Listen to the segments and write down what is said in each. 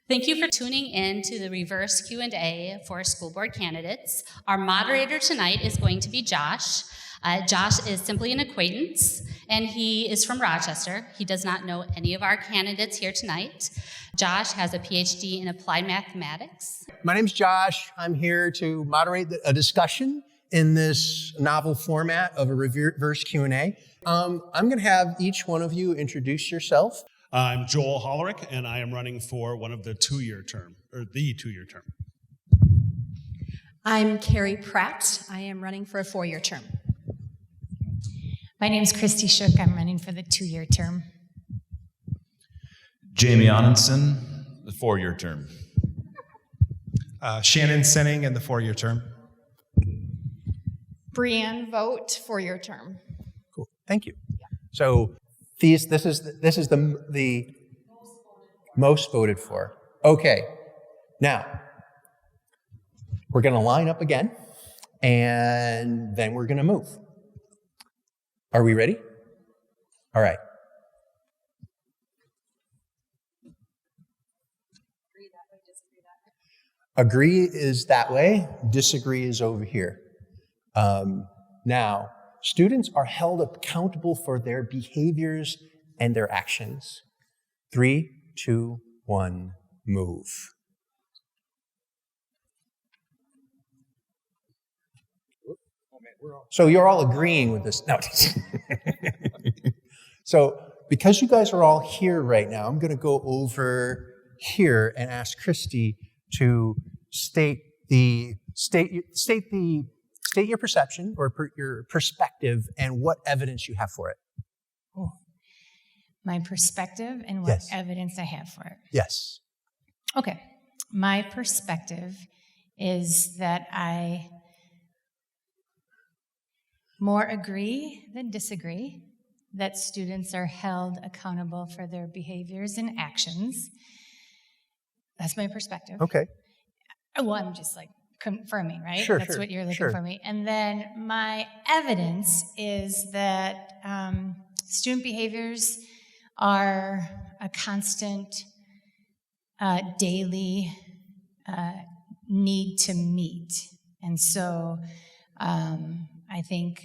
Thank you for tuning in to the reverse Q&A for school board candidates. Our moderator tonight is going to be Josh. Josh is simply an acquaintance, and he is from Rochester. He does not know any of our candidates here tonight. Josh has a PhD in applied mathematics. My name's Josh. I'm here to moderate a discussion in this novel format of a reverse Q&A. I'm going to have each one of you introduce yourself. I'm Joel Hollerick, and I am running for one of the two-year term. I'm Carrie Pratt. I am running for a 4-year term. My name is Christy Shook. I'm running for the 2-year term. Jamie Onenson, the 4-year term. Shannon Senning in the 4-year term. Brianne Vogt, 4-year term. Cool. Thank you. So this is the most voted for. Okay. Now we're going to line up again, and then we're going to move. Are we ready? All right. Agree is that way. Disagree is over here. Now, students are held accountable for their behaviors and their actions. 3, 2, 1, move. So you're all agreeing with this. No. So because you guys are all here right now, I'm going to go over here and ask Christy to state your perception or your perspective and what evidence you have for it. Oh. My perspective and what evidence I have for it. Yes. Okay. My perspective is that I more agree than disagree that students are held accountable for their behaviors and actions. That's my perspective. Okay. Well, I'm just like confirming, right? Sure, That's sure, what you're looking sure. for me. And then my evidence is that student behaviors are a constant daily need to meet. And so I think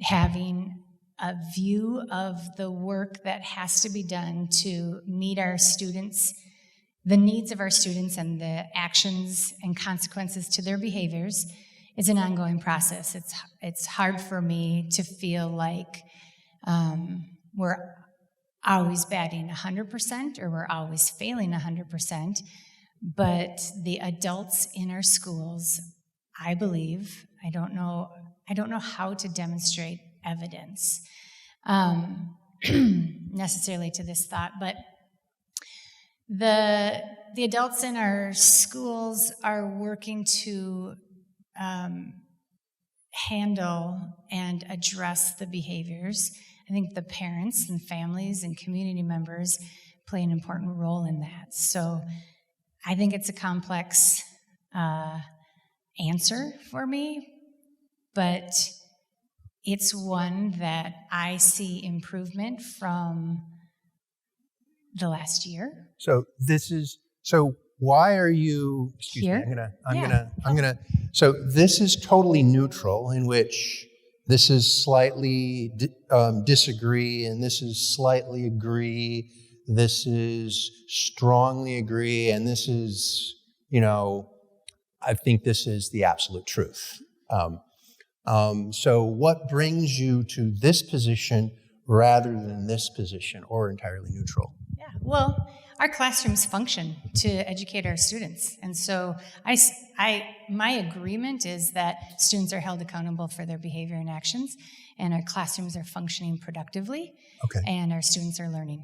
having a view of the work that has to be done to meet our students, the needs of our students and the actions and consequences to their behaviors is an ongoing process. It's hard for me to feel like we're always batting 100% or we're always failing 100%, but the adults in our schools, I believe, I don't know how to demonstrate evidence necessarily to this thought, but the adults in our schools are working to handle and address the behaviors. I think the parents and families and community members play an important role in that. So I think it's a complex answer for me, but it's one that I see improvement from the last year. So why are you here? So this is totally neutral, in which this is slightly disagree, and this is slightly agree, this is strongly agree, and this is, I think this is the absolute truth. So what brings you to this position rather than this position, or entirely neutral? Yeah, well, our classrooms function to educate our students. And so my agreement is that students are held accountable for their behavior and actions, and our classrooms are functioning productively, and our students are learning.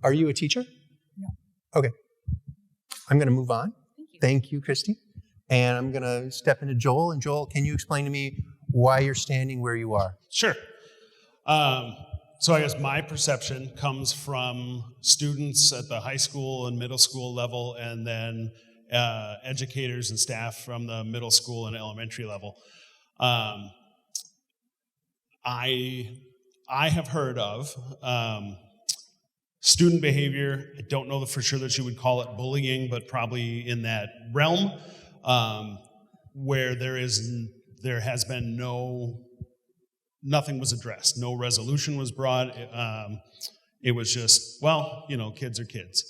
Are you a teacher? No. Okay. I'm going to move on. Thank you. Thank you, Christy. And I'm going to step into Joel. And Joel, can you explain to me why you're standing where you are? Sure. So I guess my perception comes from students at the high school and middle school level, and then educators and staff from the middle school and elementary level. I have heard of Student behavior, I don't know for sure that you would call it bullying, but probably in that realm, where there has been nothing was addressed, no resolution was brought. It was just, well, kids are kids.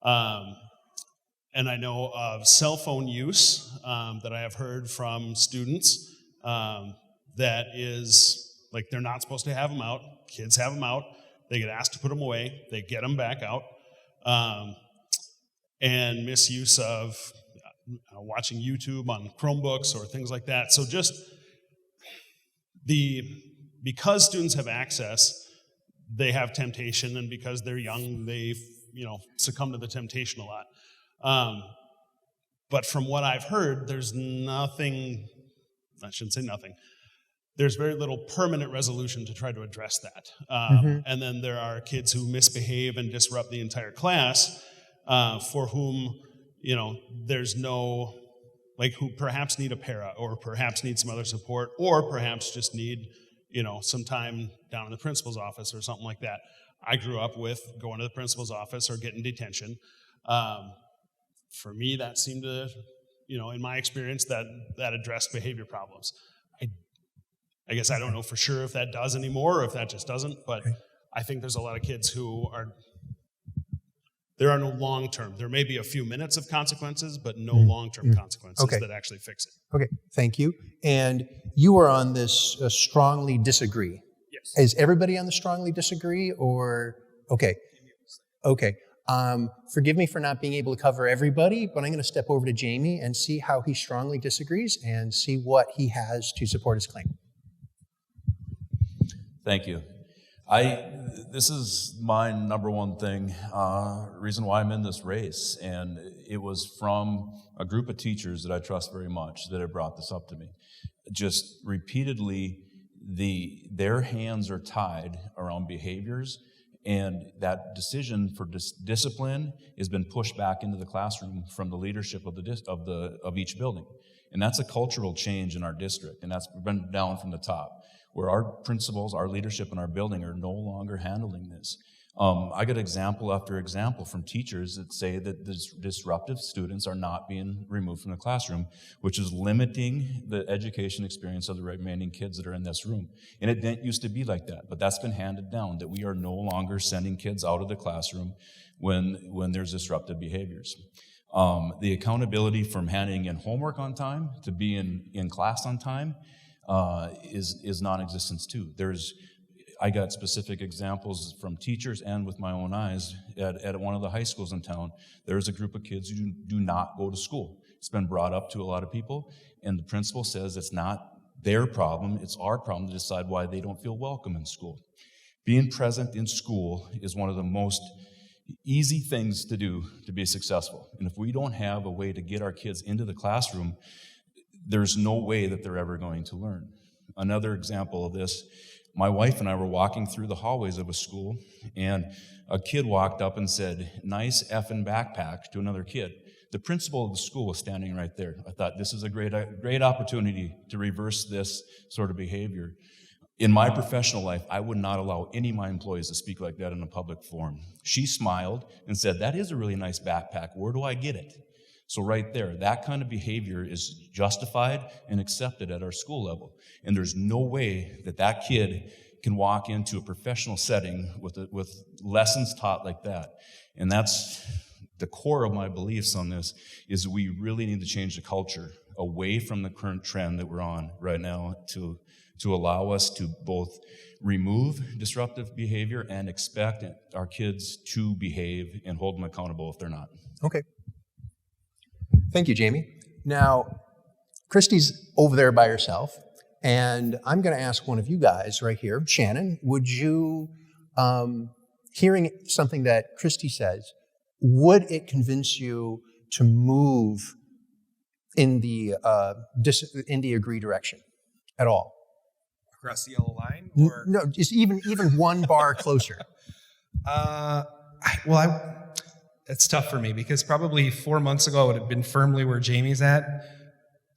And I know of cell phone use that I have heard from students that is like they're not supposed to have them out. Kids have them out. They get asked to put them away. They get them back out. And misuse of watching YouTube on Chromebooks or things like that. So just because students have access, they have temptation, and because they're young, they succumb to the temptation a lot. But from what I've heard, there's nothing, I shouldn't say nothing, there's very little permanent resolution to try to address that. And then there are kids who misbehave and disrupt the entire class, for whom, there's no, who perhaps need a para, or perhaps need some other support, or perhaps just need, some time down in the principal's office or something like that. I grew up with going to the principal's office or getting detention. For me, that seemed to, in my experience, that addressed behavior problems. I guess I don't know for sure if that does anymore or if that just doesn't, but I think there's a lot of kids who there are no long-term. There may be a few minutes of consequences, but no long-term consequences that actually fix it. Okay, thank you. And you were on this strongly disagree. Yes. Is everybody on the strongly disagree, or, okay. Forgive me for not being able to cover everybody, but I'm going to step over to Jamie and see how he strongly disagrees and see what he has to support his claim. Thank you. This is my number one thing, reason why I'm in this race, and it was from a group of teachers that I trust very much that have brought this up to me. Just repeatedly, their hands are tied around behaviors, and that decision for discipline has been pushed back into the classroom from the leadership of each building, and that's a cultural change in our district, and that's been down from the top, where our principals, our leadership in our building are no longer handling this. I get example after example from teachers that say that the disruptive students are not being removed from the classroom, which is limiting the education experience of the remaining kids that are in this room. And it didn't used to be like that, but that's been handed down, that we are no longer sending kids out of the classroom when there's disruptive behaviors. The accountability from handing in homework on time to being in class on time is non-existence too. I got specific examples from teachers and with my own eyes at one of the high schools in town. There's a group of kids who do not go to school. It's been brought up to a lot of people, and the principal says it's not their problem, it's our problem to decide why they don't feel welcome in school. Being present in school is one of the most easy things to do to be successful. And if we don't have a way to get our kids into the classroom, there's no way that they're ever going to learn. Another example of this, my wife and I were walking through the hallways of a school, and a kid walked up and said, "Nice effing backpack," to another kid. The principal of the school was standing right there. I thought, this is a great opportunity to reverse this sort of behavior. In my professional life, I would not allow any of my employees to speak like that in a public forum. She smiled and said, "That is a really nice backpack. Where do I get it?" So right there, that kind of behavior is justified and accepted at our school level. And there's no way that kid can walk into a professional setting with lessons taught like that. And that's the core of my beliefs on this, is that we really need to change the culture away from the current trend that we're on right now to allow us to both remove disruptive behavior and expect our kids to behave and hold them accountable if they're not. Okay. Thank you, Jamie. Now, Christy's over there by herself, and I'm going to ask one of you guys right here, Shannon, would you, hearing something that Christy says, would it convince you to move in the agree direction at all? Across the yellow line? Or? No, just even one bar closer. It's tough for me because probably 4 months ago I would have been firmly where Jamie's at.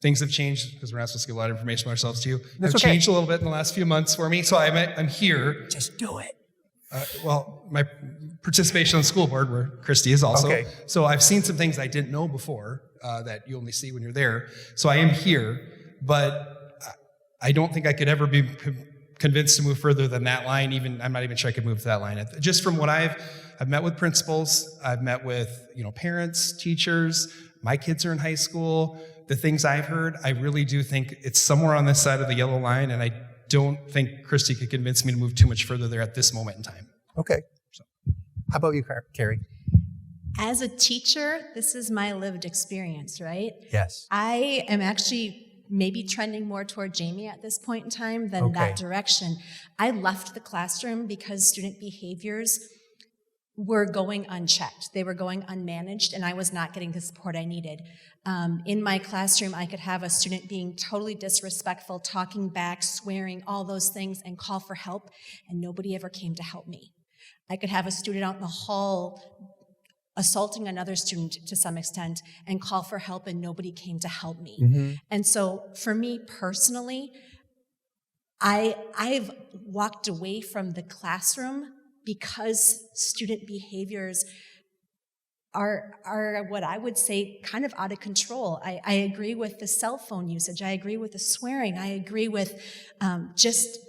Things have changed because we're not supposed to give a lot of information about ourselves to you. They've changed a little bit in the last few months for me, so I'm here. Just do it. Well, my participation on the school board, where Christy is also. Okay. So I've seen some things I didn't know before that you only see when you're there. So I am here, but I don't think I could ever be convinced to move further than that line. Even I'm not even sure I could move to that line. Just from what I've met with principals, I've met with parents, teachers. My kids are in high school. The things I've heard, I really do think it's somewhere on this side of the yellow line, and I don't think Christy could convince me to move too much further there at this moment in time. Okay. How about you, Carrie? As a teacher, this is my lived experience, right? Yes. I am actually maybe trending more toward Jamie at this point in time than Okay. that direction. I left the classroom because student behaviors were going unchecked. They were going unmanaged, and I was not getting the support I needed. In my classroom, I could have a student being totally disrespectful, talking back, swearing, all those things, and call for help, and nobody ever came to help me. I could have a student out in the hall assaulting another student to some extent and call for help, and nobody came to help me. Mm-hmm. And so for me personally, I've walked away from the classroom because student behaviors are what I would say kind of out of control. I agree with the cell phone usage. I agree with the swearing. I agree with just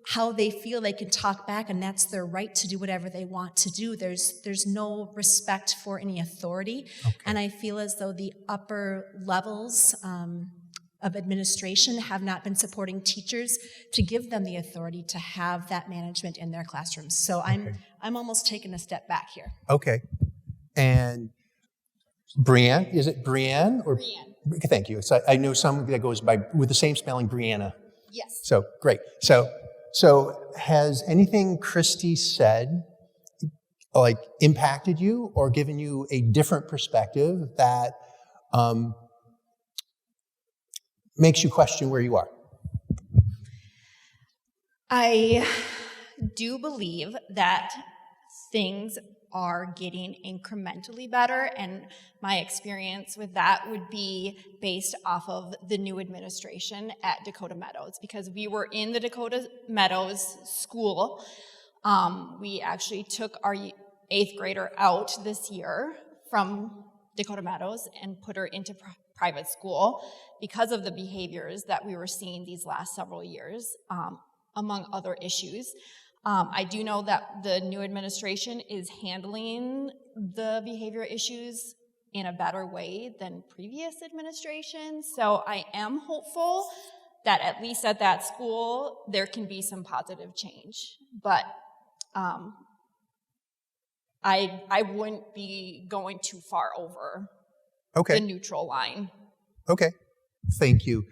how they feel they can talk back, and that's their right to do whatever they want to do. There's no respect for any authority. Okay. And I feel as though the upper levels of administration have not been supporting teachers to give them the authority to have that management in their classrooms. So I'm almost taking a step back here. Okay. And Brianne, is it Brianne or? Brianne. Thank you. So I know some that goes by with the same spelling, Brianna. Yes. So great. So has anything Christy said like impacted you or given you a different perspective that makes you question where you are? I do believe that things are getting incrementally better, and my experience with that would be based off of the new administration at Dakota Meadows, because we were in the Dakota Meadows school. We actually took our 8th grader out this year from Dakota Meadows and put her into private school because of the behaviors that we were seeing these last several years, among other issues. I do know that the new administration is handling the behavior issues in a better way than previous administrations. So I am hopeful that at least at that school, there can be some positive change. But I wouldn't be going too far over the neutral line. Okay. Thank you.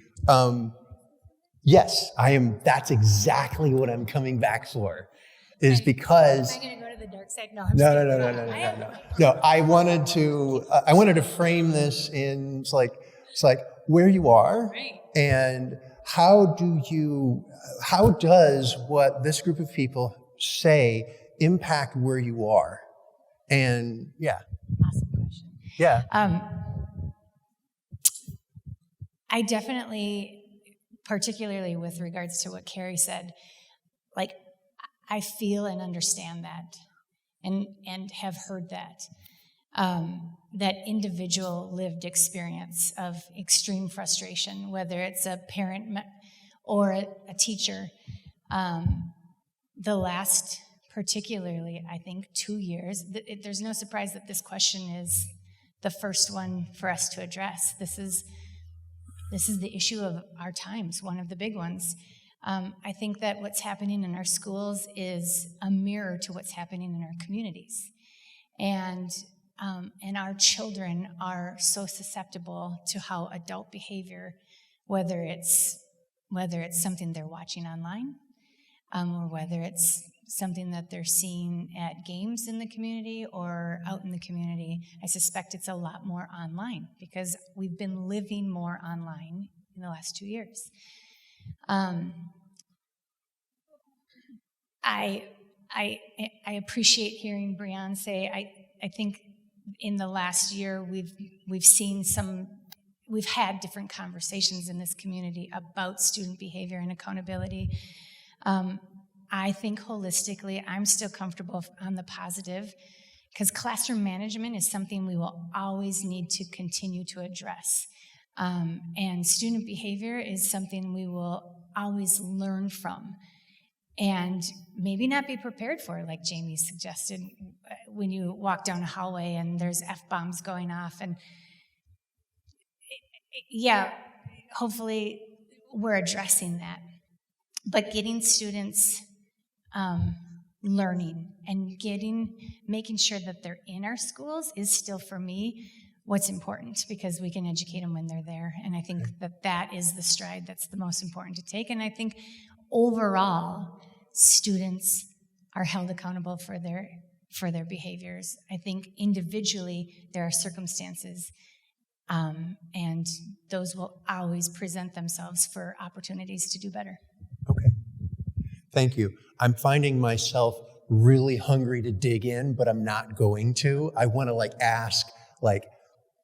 Yes, I am. That's exactly what I'm coming back for. Is because. Am I going to go to the dark side? No. No. I wanted to frame this in. It's like where you are, Right. And how does what this group of people say impact where you are, and yeah. Awesome question. Yeah. I definitely, particularly with regards to what Carrie said, like, I feel and understand that and have heard that. That individual lived experience of extreme frustration, whether it's a parent or a teacher. The last, particularly, I think, 2 years, there's no surprise that this question is the first one for us to address. This is the issue of our times, one of the big ones. I think that what's happening in our schools is a mirror to what's happening in our communities. And our children are so susceptible to how adult behavior, whether it's something they're watching online, or whether it's something that they're seeing at games in the community or out in the community. I suspect it's a lot more online because we've been living more online in the last 2 years. I appreciate hearing Brianne say, I think in the last year we've had different conversations in this community about student behavior and accountability. I think holistically, I'm still comfortable on the positive, because classroom management is something we will always need to continue to address. And student behavior is something we will always learn from and maybe not be prepared for, like Jamie suggested, when you walk down a hallway and there's F-bombs going off. And yeah, hopefully we're addressing that. But getting students learning and making sure that they're in our schools is still, for me, what's important, because we can educate them when they're there. And I think that is the stride that's the most important to take. And I think overall, students are held accountable for their behaviors. I think individually, there are circumstances, and those will always present themselves for opportunities to do better. Okay. Thank you. I'm finding myself really hungry to dig in, but I'm not going to. I want to ask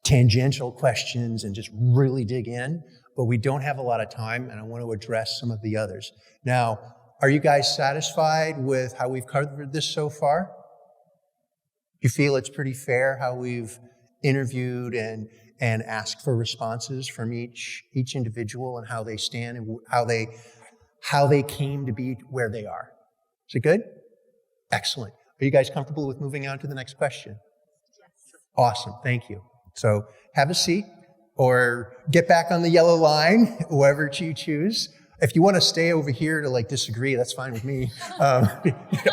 tangential questions and just really dig in, but we don't have a lot of time, and I want to address some of the others. Now, are you guys satisfied with how we've covered this so far? You feel it's pretty fair how we've interviewed and asked for responses from each individual and how they stand and how they came to be where they are? Is it good? Excellent. Are you guys comfortable with moving on to the next question? Yes. Awesome. Thank you. So have a seat or get back on the yellow line, whoever you choose. If you want to stay over here to disagree, that's fine with me.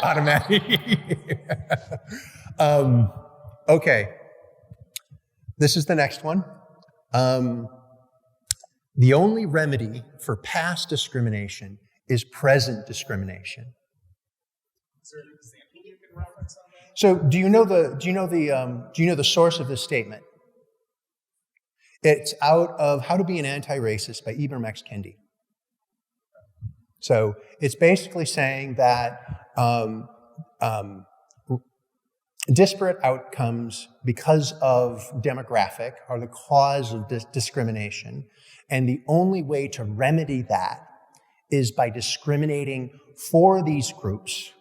Automatically. Okay. This is the next one. The only remedy for past discrimination is present discrimination. Is there an example you can reference on that? So do you know the source of this statement? It's out of How to Be an Anti-Racist by Ibram X. Kendi. So it's basically saying that disparate outcomes because of demographic are the cause of discrimination, and the only way to remedy that is by discriminating for these groups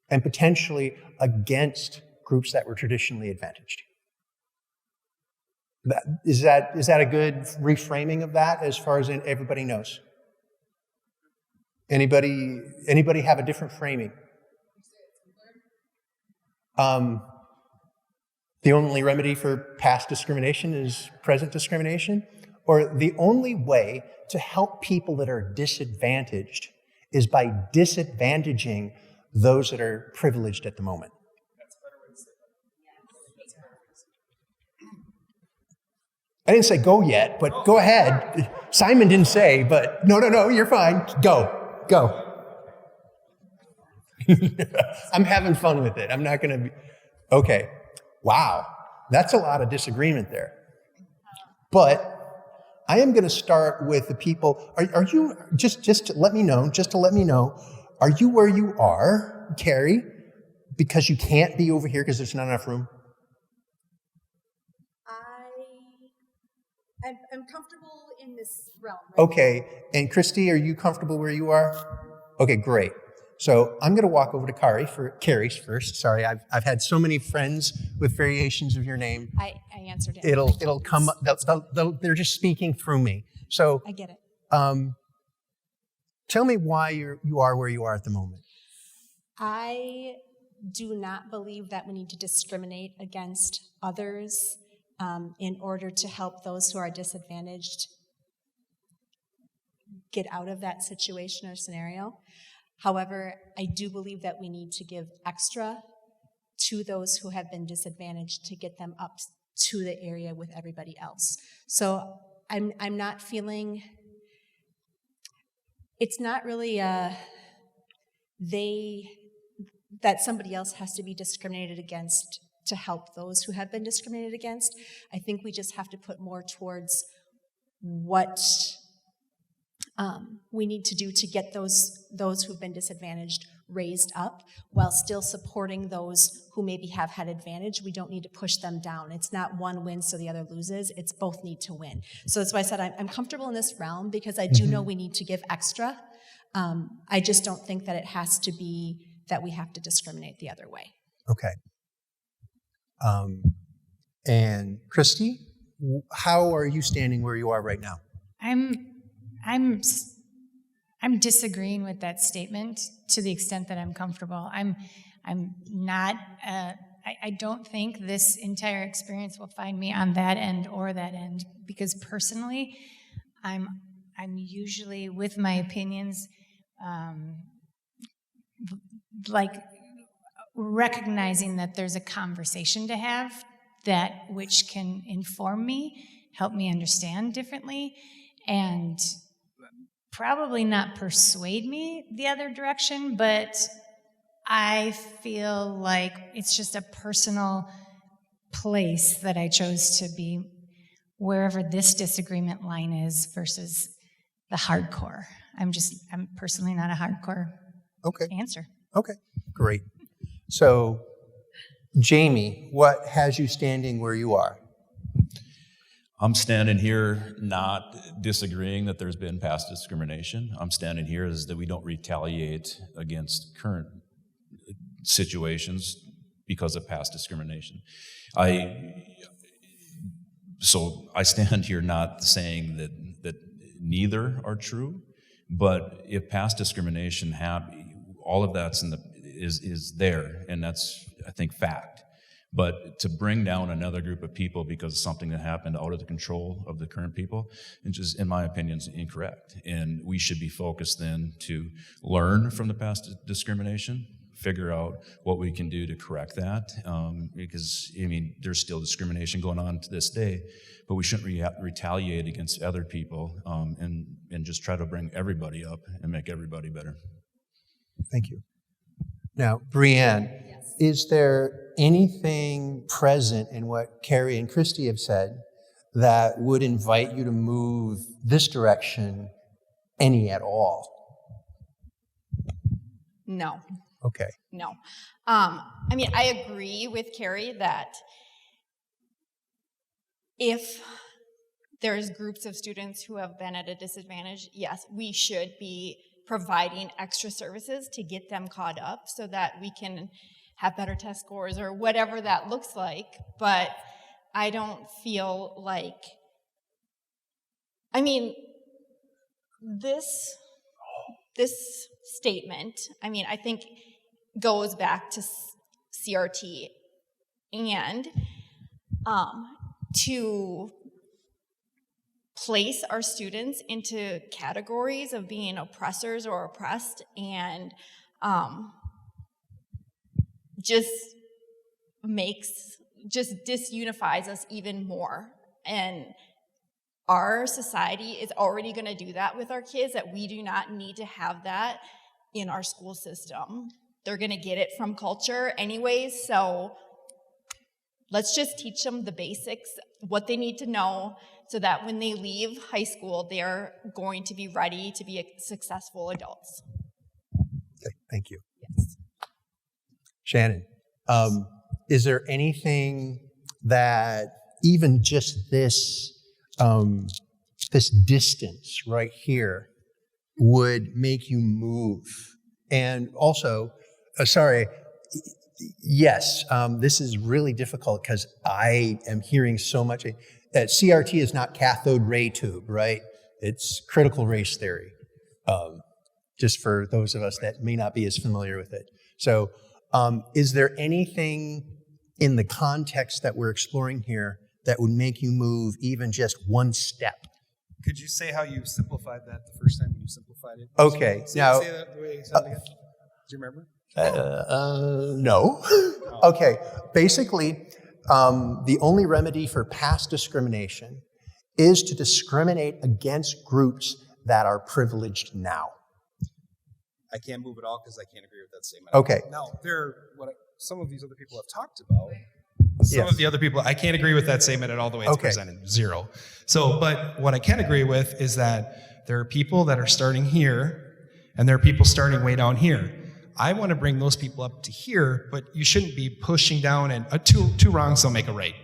and potentially against groups that were traditionally advantaged. Is that a good reframing of that as far as everybody knows? Anybody have a different framing? The only remedy for past discrimination is present discrimination? Or the only way to help people that are disadvantaged is by disadvantaging those that are privileged at the moment? That's a better way to say that. I didn't say go yet, but go ahead. Simon didn't say, but no, you're fine. Go. I'm having fun with it. I'm not going to be... Okay. Wow. That's a lot of disagreement there. But I am going to start with the people. Are you, just to let me know, are you where you are, Carrie, because you can't be over here because there's not enough room? I'm comfortable in this realm. Right? Okay. And Christy, are you comfortable where you are? Okay, great. So I'm going to walk over to Carrie first. Sorry, I've had so many friends with variations of your name. I answered it. It'll come up. They're just speaking through me. So I get it. Tell me why you are where you are at the moment. I do not believe that we need to discriminate against others in order to help those who are disadvantaged get out of that situation or scenario. However, I do believe that we need to give extra to those who have been disadvantaged to get them up to the area with everybody else. So I'm not feeling, it's not really that somebody else has to be discriminated against to help those who have been discriminated against. I think we just have to put more towards what we need to do to get those who've been disadvantaged raised up while still supporting those who maybe have had advantage. We don't need to push them down. It's not one wins so the other loses. It's both need to win. So that's why I said I'm comfortable in this realm because I do know we need to give extra I just don't think that it has to be that we have to discriminate the other way. Okay. And Christy, how are you standing where you are right now? I'm disagreeing with that statement to the extent that I'm comfortable. I'm not. I don't think this entire experience will find me on that end or that end, because personally, I'm usually with my opinions, like recognizing that there's a conversation to have that which can inform me, help me understand differently, and probably not persuade me the other direction, but I feel like it's just a personal place that I chose to be wherever this disagreement line is versus the hardcore. I'm personally not a hardcore answer. Okay, great. So, Jamie, what has you standing where you are? I'm standing here not disagreeing that there's been past discrimination. I'm standing here as that we don't retaliate against current situations because of past discrimination. So I stand here not saying that neither are true, but if past discrimination all of that's is there, and that's, I think, fact. But to bring down another group of people because of something that happened out of the control of the current people, which is, in my opinion, is incorrect. And we should be focused then to learn from the past discrimination, figure out what we can do to correct that, because, I mean, there's still discrimination going on to this day, but we shouldn't retaliate against other people and just try to bring everybody up and make everybody better. Thank you. Now, Brianne, is there anything present in what Carrie and Christy have said that would invite you to move this direction any at all? No. Okay. No. I mean, I agree with Carrie that if there's groups of students who have been at a disadvantage, yes, we should be providing extra services to get them caught up so that we can have better test scores or whatever that looks like. But I don't feel like, I mean, this statement, I mean, I think goes back to CRT and to place our students into categories of being oppressors or oppressed and just disunifies us even more. And our society is already going to do that with our kids, that we do not need to have that in our school system. They're going to get it from culture anyways, so let's just teach them the basics, what they need to know, so that when they leave high school, they're going to be ready to be successful adults. Okay, thank you. Yes. Shannon, is there anything that even just this distance right here would make you move? And also, yes, this is really difficult because I am hearing so much. CRT is not cathode ray tube, right? It's critical race theory, just for those of us that may not be as familiar with it. So is there anything in the context that we're exploring here that would make you move even just one step? Could you say how you simplified that the first time when you simplified it? Okay. Say that the way you said it again. Do you remember? No. Okay. Basically, the only remedy for past discrimination is to discriminate against groups that are privileged now. I can't move at all because I can't agree with that statement. Okay. Now, some of these other people have talked about. Some of the other people, I can't agree with that statement at all the way it's presented. Zero. So, but what I can agree with is that there are people that are starting here, and there are people starting way down here. I want to bring those people up to here, but you shouldn't be pushing down and two wrongs don't make a right,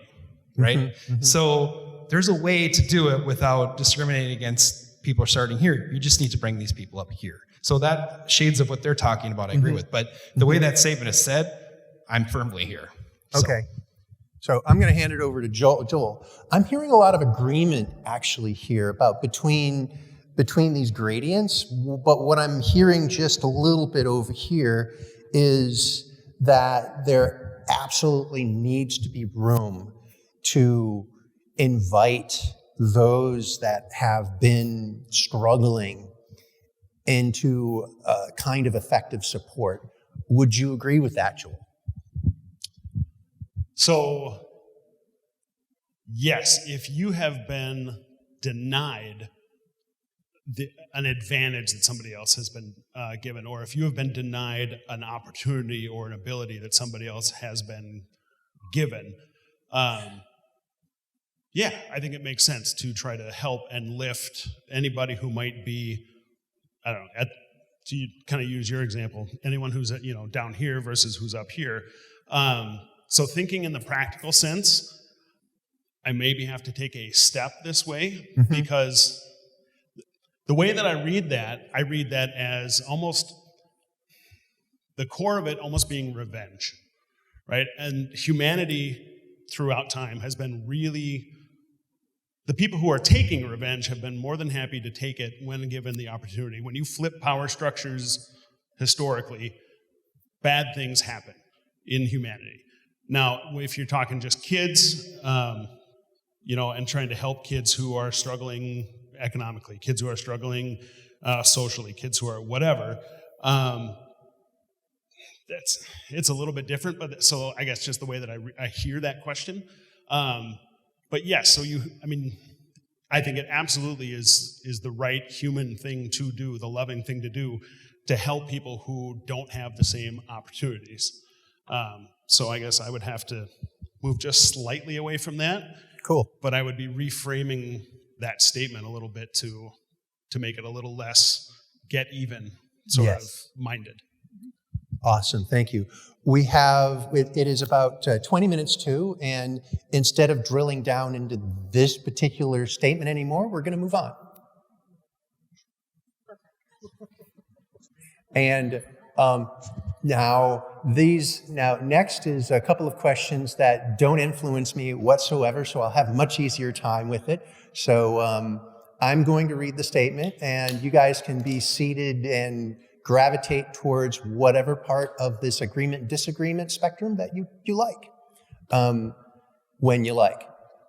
right? Mm-hmm. So there's a way to do it without discriminating against people are starting here. You just need to bring these people up here. So that shades of what they're talking about, I agree with. But the way that statement is said, I'm firmly here. So. Okay. So I'm going to hand it over to Joel. I'm hearing a lot of agreement actually here about between these gradients, but what I'm hearing just a little bit over here is that there absolutely needs to be room to invite those that have been struggling into a kind of effective support. Would you agree with that, Joel? So, yes, if you have been denied an advantage that somebody else has been given, or if you have been denied an opportunity or an ability that somebody else has been given, yeah, I think it makes sense to try to help and lift anybody who might be, I don't know, to kind of use your example, anyone who's down here versus who's up here. So thinking in the practical sense, I maybe have to take a step this way, because the way that I read that as almost the core of it almost being revenge, right? And humanity throughout time has been really, the people who are taking revenge have been more than happy to take it when given the opportunity. When you flip power structures historically, bad things happen in humanity. Now, if you're talking just kids, and trying to help kids who are struggling economically, kids who are struggling socially, kids who are whatever, it's a little bit different. But so I guess just the way that I hear that question. But yes, so I think it absolutely is the right human thing to do, the loving thing to do, to help people who don't have the same opportunities. So I guess I would have to move just slightly away from that. Cool. But I would be reframing that statement a little bit to make it a little less get even sort of minded. Awesome, thank you. We have, it is about 20 minutes to, and instead of drilling down into this particular statement anymore, we're going to move on. And now next is a couple of questions that don't influence me whatsoever, so I'll have a much easier time with it. So I'm going to read the statement, and you guys can be seated and gravitate towards whatever part of this agreement-disagreement spectrum that you like, when you like.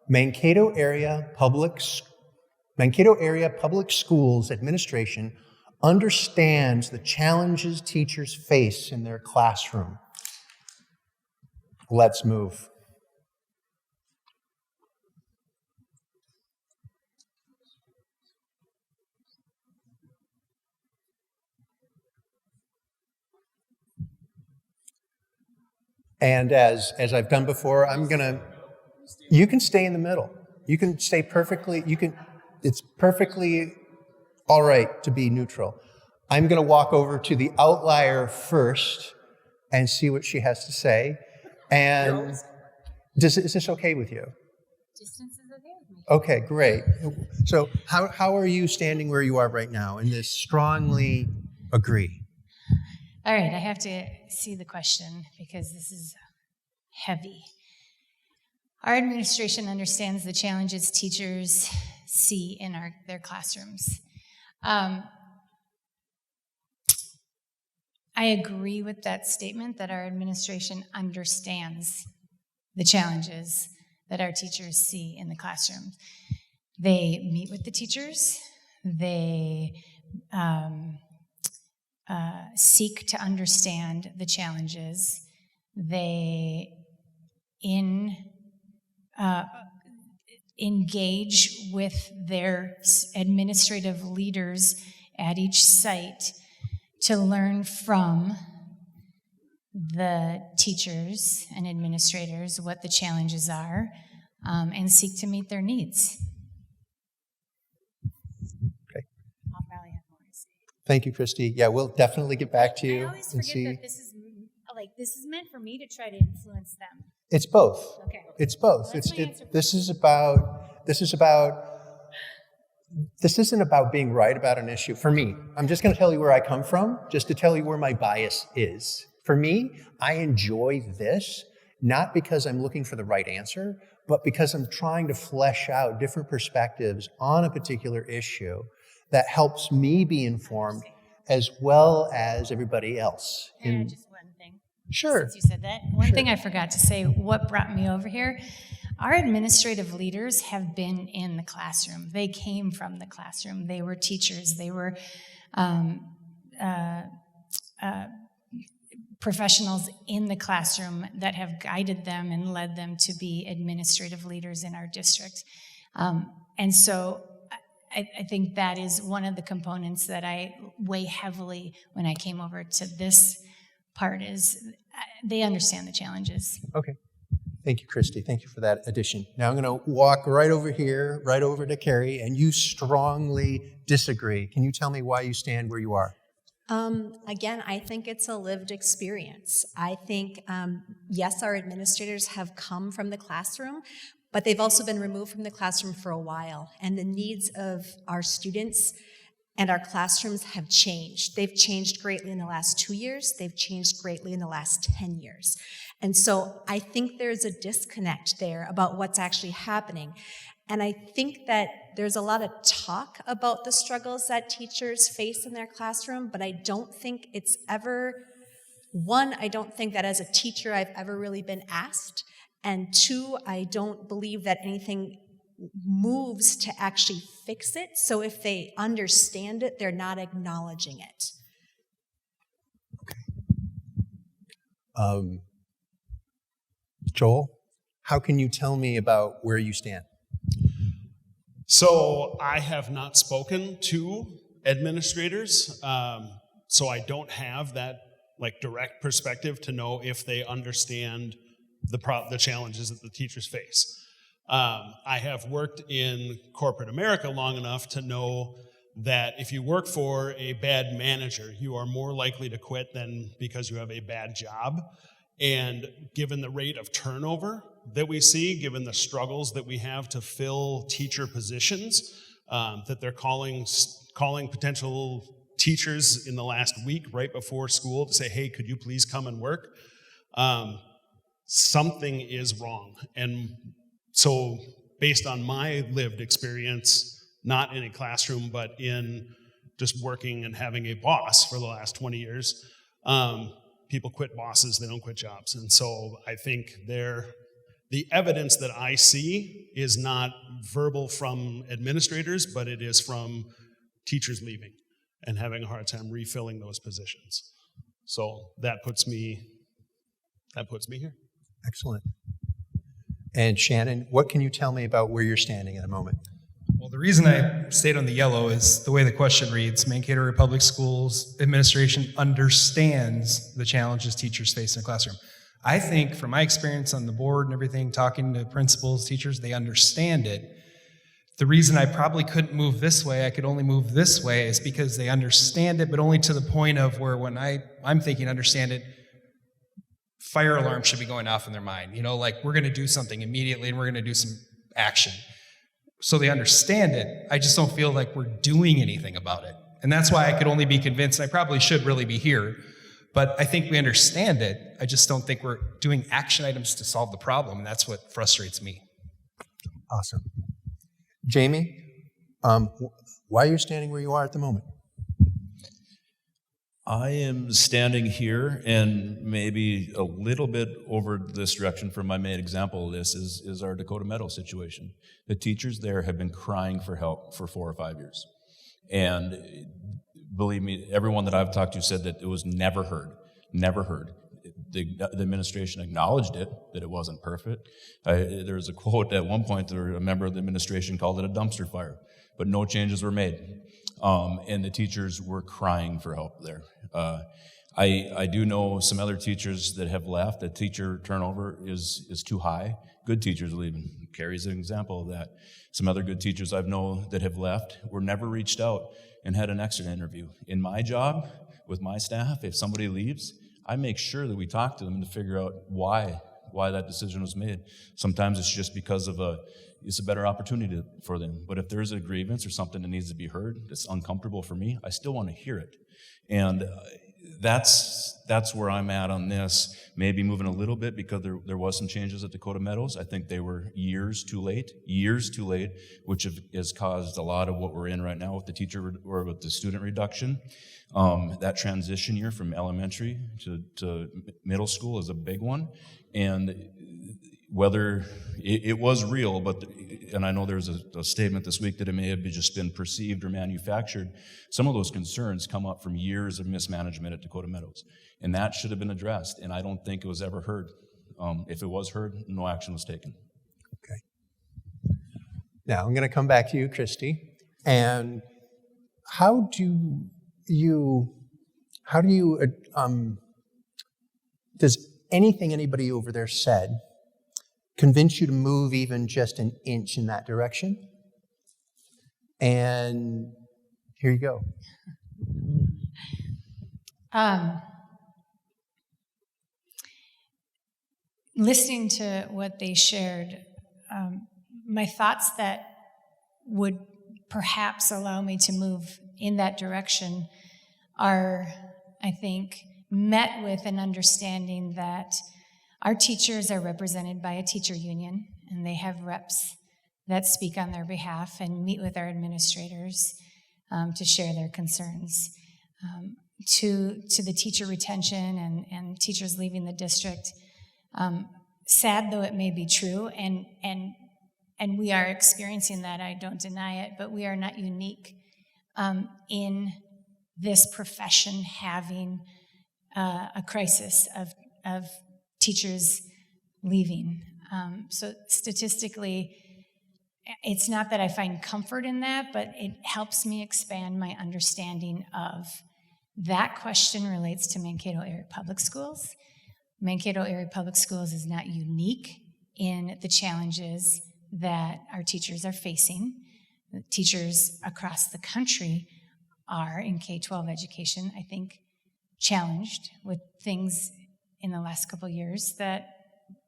Mankato Area Public Schools Administration understands the challenges teachers face in their classroom. Let's move. And as I've done before, you can stay in the middle. You can stay perfectly, it's perfectly all right to be neutral. I'm going to walk over to the outlier first and see what she has to say. And is this okay with you? Distance is okay with me. Okay, great. So how are you standing where you are right now in this strongly agree? All right, I have to see the question because this is heavy. Our administration understands the challenges teachers see in their classrooms. I agree with that statement that our administration understands the challenges that our teachers see in the classroom. They meet with the teachers. They seek to understand the challenges. They engage with their administrative leaders at each site to learn from the teachers and administrators what the challenges are, and seek to meet their needs. Okay. I'll probably have more to say. Thank you, Christy. Yeah, we'll definitely get back to you I always and forget see. that this is meant for me to try to influence them. It's both. Okay. It's both. That's my answer. This is about this isn't about being right about an issue. For me, I'm just going to tell you where I come from, just to tell you where my bias is. For me, I enjoy this, not because I'm looking for the right answer, but because I'm trying to flesh out different perspectives on a particular issue that helps me be informed as well as everybody else. Just one thing. Sure. Since you said that, one thing I forgot to say, what brought me over here, our administrative leaders have been in the classroom. They came from the classroom. They were teachers. They were professionals in the classroom that have guided them and led them to be administrative leaders in our district. And so I think that is one of the components that I weigh heavily when I came over to this part is they understand the challenges. Okay. Thank you, Christy. Thank you for that addition. Now I'm going to walk right over here, right over to Carrie, and you strongly disagree. Can you tell me why you stand where you are? Again, I think it's a lived experience. I think, yes, our administrators have come from the classroom, but they've also been removed from the classroom for a while, and the needs of our students and our classrooms have changed. They've changed greatly in the last 2 years. They've changed greatly in the last 10 years. And so I think there's a disconnect there about what's actually happening. And I think that there's a lot of talk about the struggles that teachers face in their classroom, but I don't think it's ever, one, I don't think that as a teacher I've ever really been asked, and two, I don't believe that anything moves to actually fix it. So if they understand it, they're not acknowledging it. Joel, how can you tell me about where you stand? So I have not spoken to administrators, so I don't have that direct perspective to know if they understand the challenges that the teachers face. I have worked in corporate America long enough to know that if you work for a bad manager, you are more likely to quit than because you have a bad job. And given the rate of turnover that we see, given the struggles that we have to fill teacher positions, that they're calling potential teachers in the last week right before school to say, hey, could you please come and work? Something is wrong. And so based on my lived experience, not in a classroom, but in just working and having a boss for the last 20 years, people quit bosses, they don't quit jobs. And so I think the evidence that I see is not verbal from administrators, but it is from teachers leaving and having a hard time refilling those positions. So that puts me here. Excellent. And Shannon, what can you tell me about where you're standing at the moment? Well, the reason I stayed on the yellow is the way the question reads. Mankato Public Schools administration understands the challenges teachers face in the classroom. I think from my experience on the board and everything, talking to principals, teachers, they understand it. The reason I probably couldn't move this way, I could only move this way, is because they understand it, but only to the point of where when I'm thinking understand it, fire alarm should be going off in their mind. We're going to do something immediately and we're going to do some action. So they understand it. I just don't feel like we're doing anything about it. And that's why I could only be convinced, and I probably should really be here, but I think we understand it. I just don't think we're doing action items to solve the problem, and that's what frustrates me. Awesome. Jamie, why are you standing where you are at the moment? I am standing here, and maybe a little bit over this direction from my main example of this is our Dakota Meadow situation. The teachers there have been crying for help for 4 or 5 years. And believe me, everyone that I've talked to said that it was never heard. The administration acknowledged it, that it wasn't perfect. There was a quote at one point where a member of the administration called it a dumpster fire, but no changes were made. And the teachers were crying for help there. I do know some other teachers that have left. The teacher turnover is too high. Good teachers are leaving. Carrie's an example of that. Some other good teachers I've known that have left were never reached out and had an exit interview. In my job, with my staff, if somebody leaves, I make sure that we talk to them to figure out why why that decision was made. Sometimes it's just because of it's a better opportunity for them. But if there's a grievance or something that needs to be heard that's uncomfortable for me, I still want to hear it. And that's where I'm at on this. Maybe moving a little bit because there was some changes at Dakota Meadows. I think they were years too late, which has caused a lot of what we're in right now with the teacher or with the student reduction. That transition year from elementary to middle school is a big one. And whether it was real, and I know there's a statement this week that it may have just been perceived or manufactured, some of those concerns come up from years of mismanagement at Dakota Meadows. And that should have been addressed, and I don't think it was ever heard. If it was heard, no action was taken. Okay. Now, I'm going to come back to you, Christy. And how do you, does anything anybody over there said convince you to move even just an inch in that direction? And here you go. Listening to what they shared, my thoughts that would perhaps allow me to move in that direction are, I think, met with an understanding that our teachers are represented by a teacher union, and they have reps that speak on their behalf and meet with our administrators to share their concerns. To the teacher retention and teachers leaving the district, sad though it may be true, and we are experiencing that, I don't deny it, but we are not unique in this profession having a crisis of teachers leaving. So statistically, it's not that I find comfort in that, but it helps me expand my understanding of that question relates to Mankato Area Public Schools. Mankato Area Public Schools is not unique in the challenges that our teachers are facing. Teachers across the country are, in K-12 education, I think, challenged with things in the last couple of years that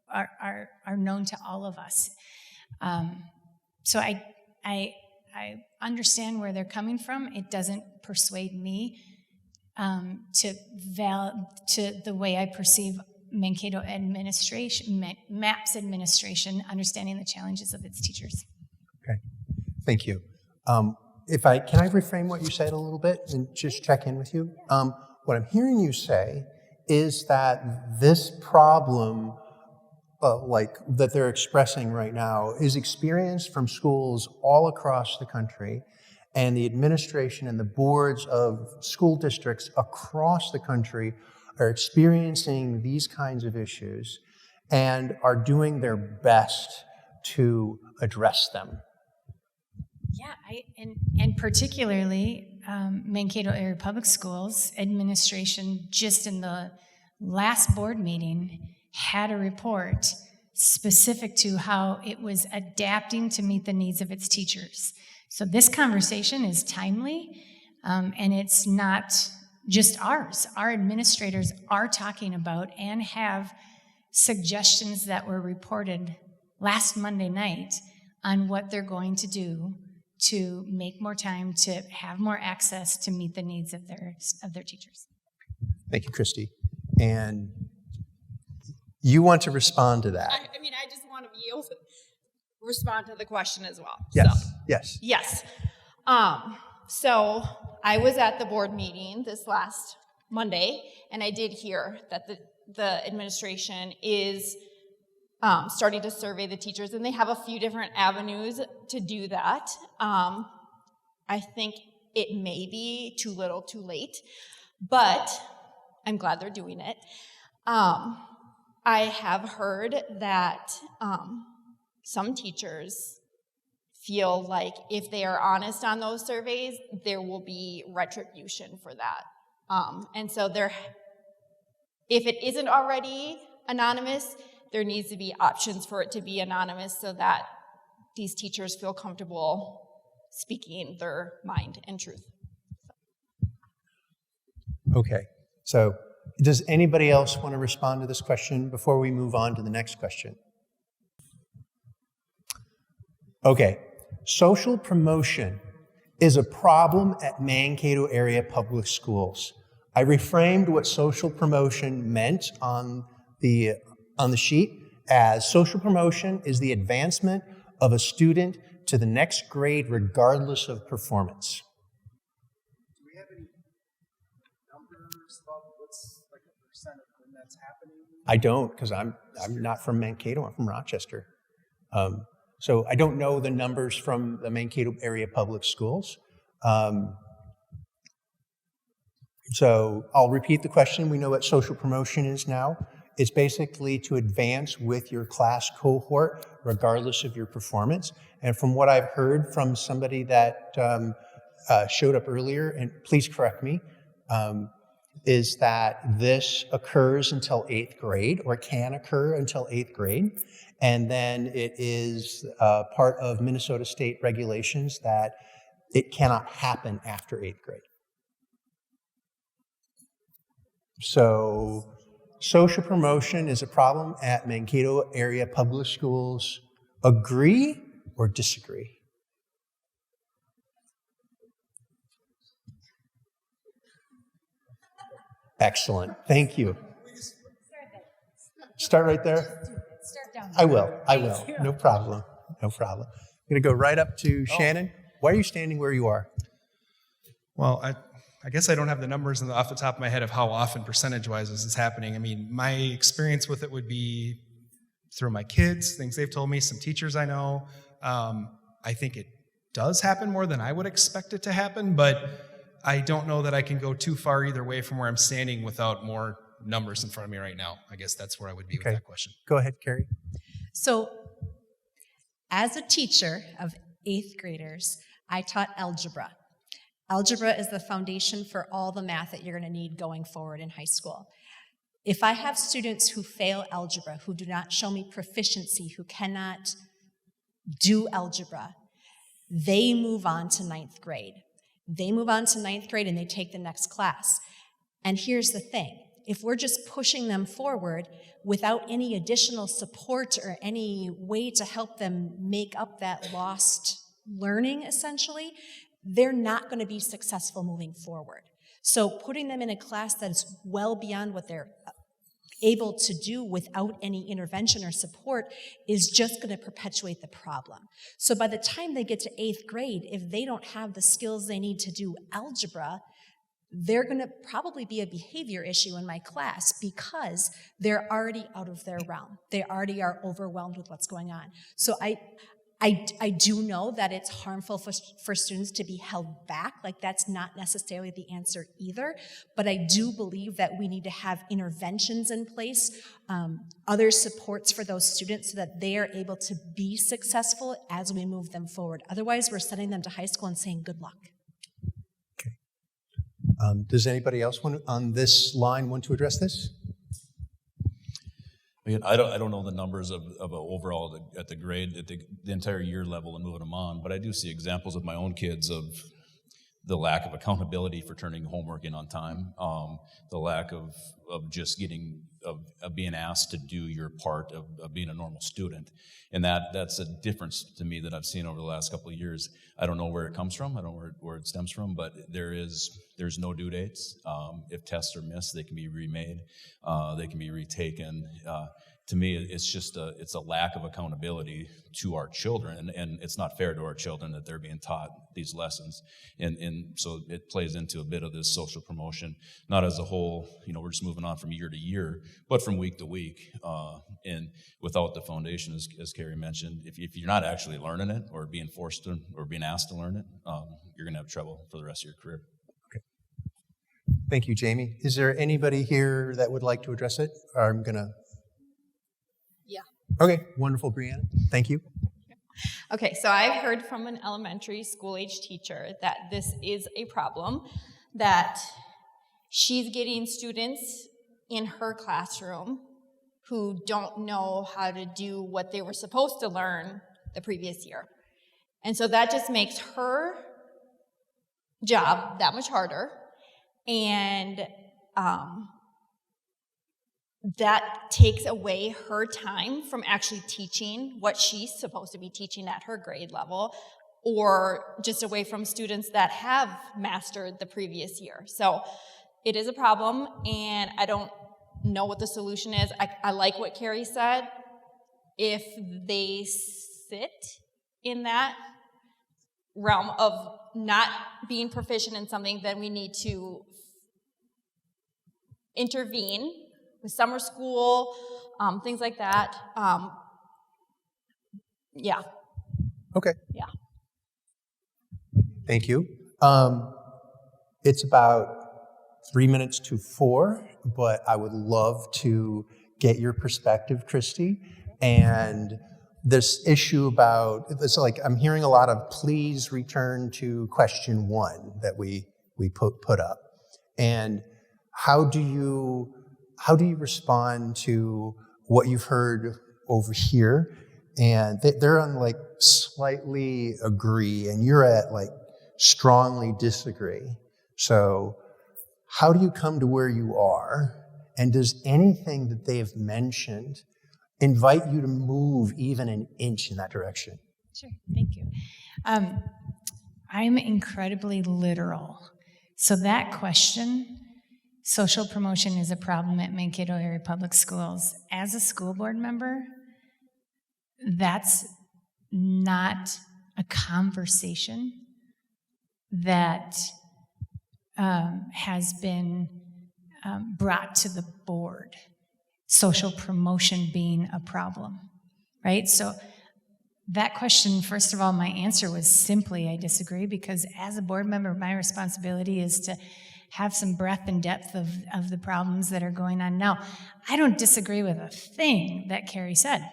are known to all of us. So I understand where they're coming from. It doesn't persuade me to the way I perceive Mankato administration, MAPS administration, understanding the challenges of its teachers. Okay, thank you. Can I reframe what you said a little bit and just check in with you? What I'm hearing you say is that this problem, that they're expressing right now, is experienced from schools all across the country, and the administration and the boards of school districts across the country are experiencing these kinds of issues and are doing their best to address them. Yeah, and particularly Mankato Area Public Schools administration just in the last board meeting had a report specific to how it was adapting to meet the needs of its teachers. So this conversation is timely, and it's not just ours. Our administrators are talking about and have suggestions that were reported last Monday night on what they're going to do to make more time, to have more access to meet the needs of their teachers. Thank you, Christy. And you want to respond to that? I just want to be able to respond to the question as well. Yes. So, yes. Yes. So I was at the board meeting this last Monday, and I did hear that the administration is starting to survey the teachers, and they have a few different avenues to do that. I think it may be too little too late, but I'm glad they're doing it. I have heard that some teachers feel like if they are honest on those surveys, there will be retribution for that. And so if it isn't already anonymous, there needs to be options for it to be anonymous so that these teachers feel comfortable speaking their mind and truth. Okay, so does anybody else want to respond to this question before we move on to the next question? Okay, social promotion is a problem at Mankato area public schools. I reframed what social promotion meant on the sheet as social promotion is the advancement of a student to the next grade regardless of performance. Do we have any numbers about what's like a percent of when that's happening? I don't, because I'm not from Mankato, I'm from Rochester. So I don't know the numbers from the Mankato area public schools. So I'll repeat the question. We know what social promotion is now. It's basically to advance with your class cohort regardless of your performance. And from what I've heard from somebody that showed up earlier, and please correct me, is that this occurs until 8th grade, or can occur until 8th grade. And then it is part of Minnesota state regulations that it cannot happen after 8th grade. So social promotion is a problem at Mankato area public schools. Agree or disagree? Excellent. Thank you. Start right there? I will. No problem. I'm going to go right up to Shannon. Why are you standing where you are? Well, I guess I don't have the numbers off the top of my head of how often percentage-wise this is happening. I mean, my experience with it would be through my kids, things they've told me, some teachers I know. I think it does happen more than I would expect it to happen, but I don't know that I can go too far either way from where I'm standing without more numbers in front of me right now. I guess that's where I would be with that question. Go ahead, Carrie. So, as a teacher of 8th graders, I taught algebra. Algebra is the foundation for all the math that you're going to need going forward in high school. If I have students who fail algebra, who do not show me proficiency, who cannot do algebra, they move on to 9th grade. They move on to 9th grade and they take the next class. And here's the thing. If we're just pushing them forward without any additional support or any way to help them make up that lost learning, essentially, they're not going to be successful moving forward. So putting them in a class that is well beyond what they're able to do without any intervention or support is just going to perpetuate the problem. So by the time they get to 8th grade, if they don't have the skills they need to do algebra, they're going to probably be a behavior issue in my class because they're already out of their realm. They already are overwhelmed with what's going on. So I do know that it's harmful for students to be held back. Like, that's not necessarily the answer either. But I do believe that we need to have interventions in place, other supports for those students so that they are able to be successful as we move them forward. Otherwise, we're sending them to high school and saying, good luck. Okay. Does anybody else on this line want to address this? Again, I don't know the numbers of overall at the grade, at the entire year level and moving them on, but I do see examples of my own kids of the lack of accountability for turning homework in on time, the lack of just of being asked to do your part of being a normal student. And that's a difference to me that I've seen over the last couple of years. I don't know where it comes from. I don't know where it stems from, but there's no due dates. If tests are missed, they can be remade. They can be retaken. To me, it's a lack of accountability to our children, and it's not fair to our children that they're being taught these lessons. And so it plays into a bit of this social promotion, not as a whole, we're just moving on from year to year, but from week to week. And without the foundation, as Carrie mentioned, if you're not actually learning it or being forced to or being asked to learn it, you're going to have trouble for the rest of your career. Okay. Thank you, Jamie. Is there anybody here that would like to address it? I'm going to... Yeah. Okay, wonderful, Brianna. Thank you. Okay, so I've heard from an elementary school age teacher that this is a problem, that she's getting students in her classroom who don't know how to do what they were supposed to learn the previous year. And so that just makes her job that much harder. And that takes away her time from actually teaching what she's supposed to be teaching at her grade level, or just away from students that have mastered the previous year. So it is a problem, and I don't know what the solution is. I like what Carrie said. If they sit in that realm of not being proficient in something, then we need to intervene with summer school, things like that. Yeah. Okay. Yeah. Thank you. It's about 3 minutes to 4, but I would love to get your perspective, Christy. And this issue about, it's like I'm hearing a lot of please return to question 1 that we put up. And how do you respond to what you've heard over here? And they're on like slightly agree, and you're at like strongly disagree. So how do you come to where you are? And does anything that they've mentioned invite you to move even an inch in that direction? Sure, thank you. I'm incredibly literal. So that question, social promotion is a problem at Mankato Area Public Schools. As a school board member, that's not a conversation that has been brought to the board. Social promotion being a problem, right? So that question, first of all, my answer was simply I disagree, because as a board member, my responsibility is to have some breadth and depth of the problems that are going on now. I don't disagree with a thing that Carrie said.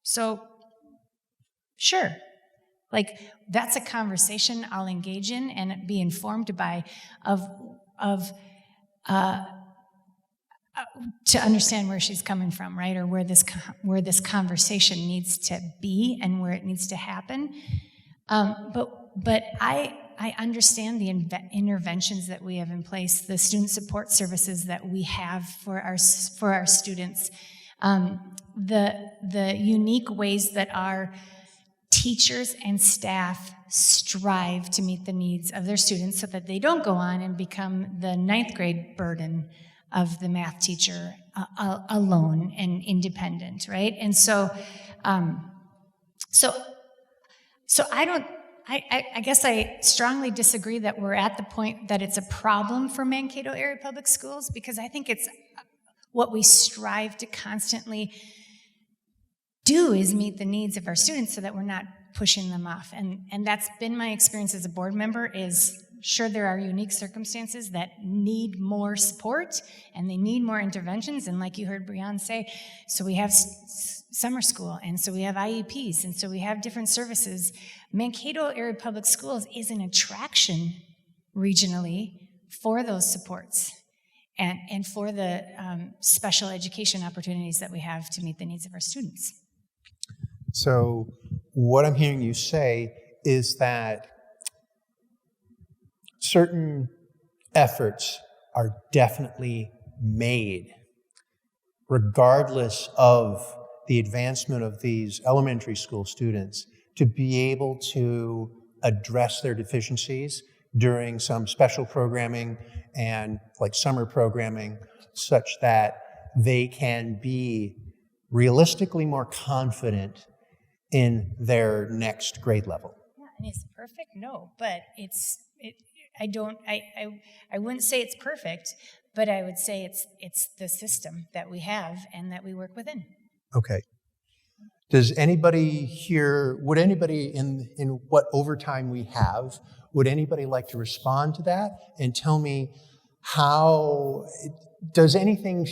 So, sure, like that's a conversation I'll engage in and be informed by to understand where she's coming from, right, or where this conversation needs to be and where it needs to happen. But I understand the interventions that we have in place, the student support services that we have for our students, the unique ways that our teachers and staff strive to meet the needs of their students so that they don't go on and become the 9th grade burden of the math teacher alone and independent, right? And so I guess I strongly disagree that we're at the point that it's a problem for Mankato Area Public Schools, because I think it's what we strive to constantly do is meet the needs of our students so that we're not pushing them off. And that's been my experience as a board member is, sure, there are unique circumstances that need more support and they need more interventions. And like you heard Brianne say, so we have summer school, and so we have IEPs, and so we have different services. Mankato Area Public Schools is an attraction regionally for those supports and for the special education opportunities that we have to meet the needs of our students. So what I'm hearing you say is that certain efforts are definitely made, regardless of the advancement of these elementary school students, to be able to address their deficiencies during some special programming and like summer programming, such that they can be realistically more confident in their next grade level. Yeah, and is it perfect? No, but I wouldn't say it's perfect, but I would say it's the system that we have and that we work within. Okay. Does anybody here, would anybody in what overtime we have, would anybody like to respond to that and tell me how, does anything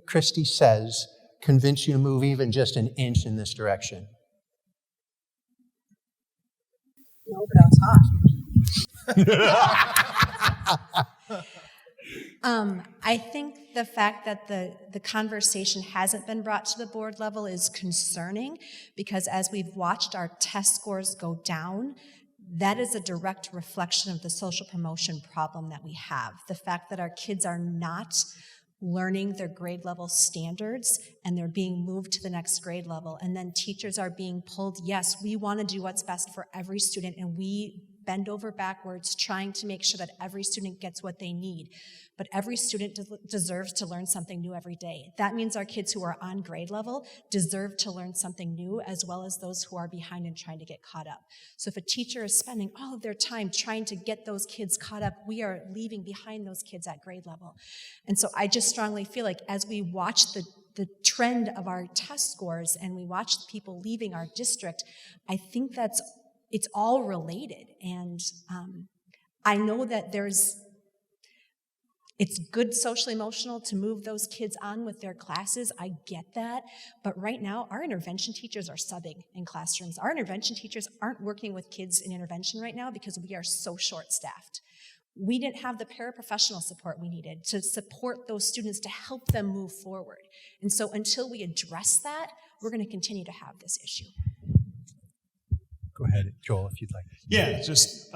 Christy says convince you to move even just an inch in this direction? No, but I'll talk. I think the fact that the conversation hasn't been brought to the board level is concerning, because as we've watched our test scores go down, that is a direct reflection of the social promotion problem that we have. The fact that our kids are not learning their grade level standards, and they're being moved to the next grade level. And then teachers are being pulled. Yes, we want to do what's best for every student, and we bend over backwards trying to make sure that every student gets what they need. But every student deserves to learn something new every day. That means our kids who are on grade level deserve to learn something new, as well as those who are behind and trying to get caught up. So if a teacher is spending all of their time trying to get those kids caught up, we are leaving behind those kids at grade level. And so I just strongly feel like as we watch the trend of our test scores and we watch the people leaving our district, I think it's all related. And I know that it's good social emotional to move those kids on with their classes. I get that. But right now, our intervention teachers are subbing in classrooms. Our intervention teachers aren't working with kids in intervention right now because we are so short-staffed. We didn't have the paraprofessional support we needed to support those students to help them move forward. And so until we address that, we're going to continue to have this issue. Go ahead, Joel, if you'd like. Yeah, just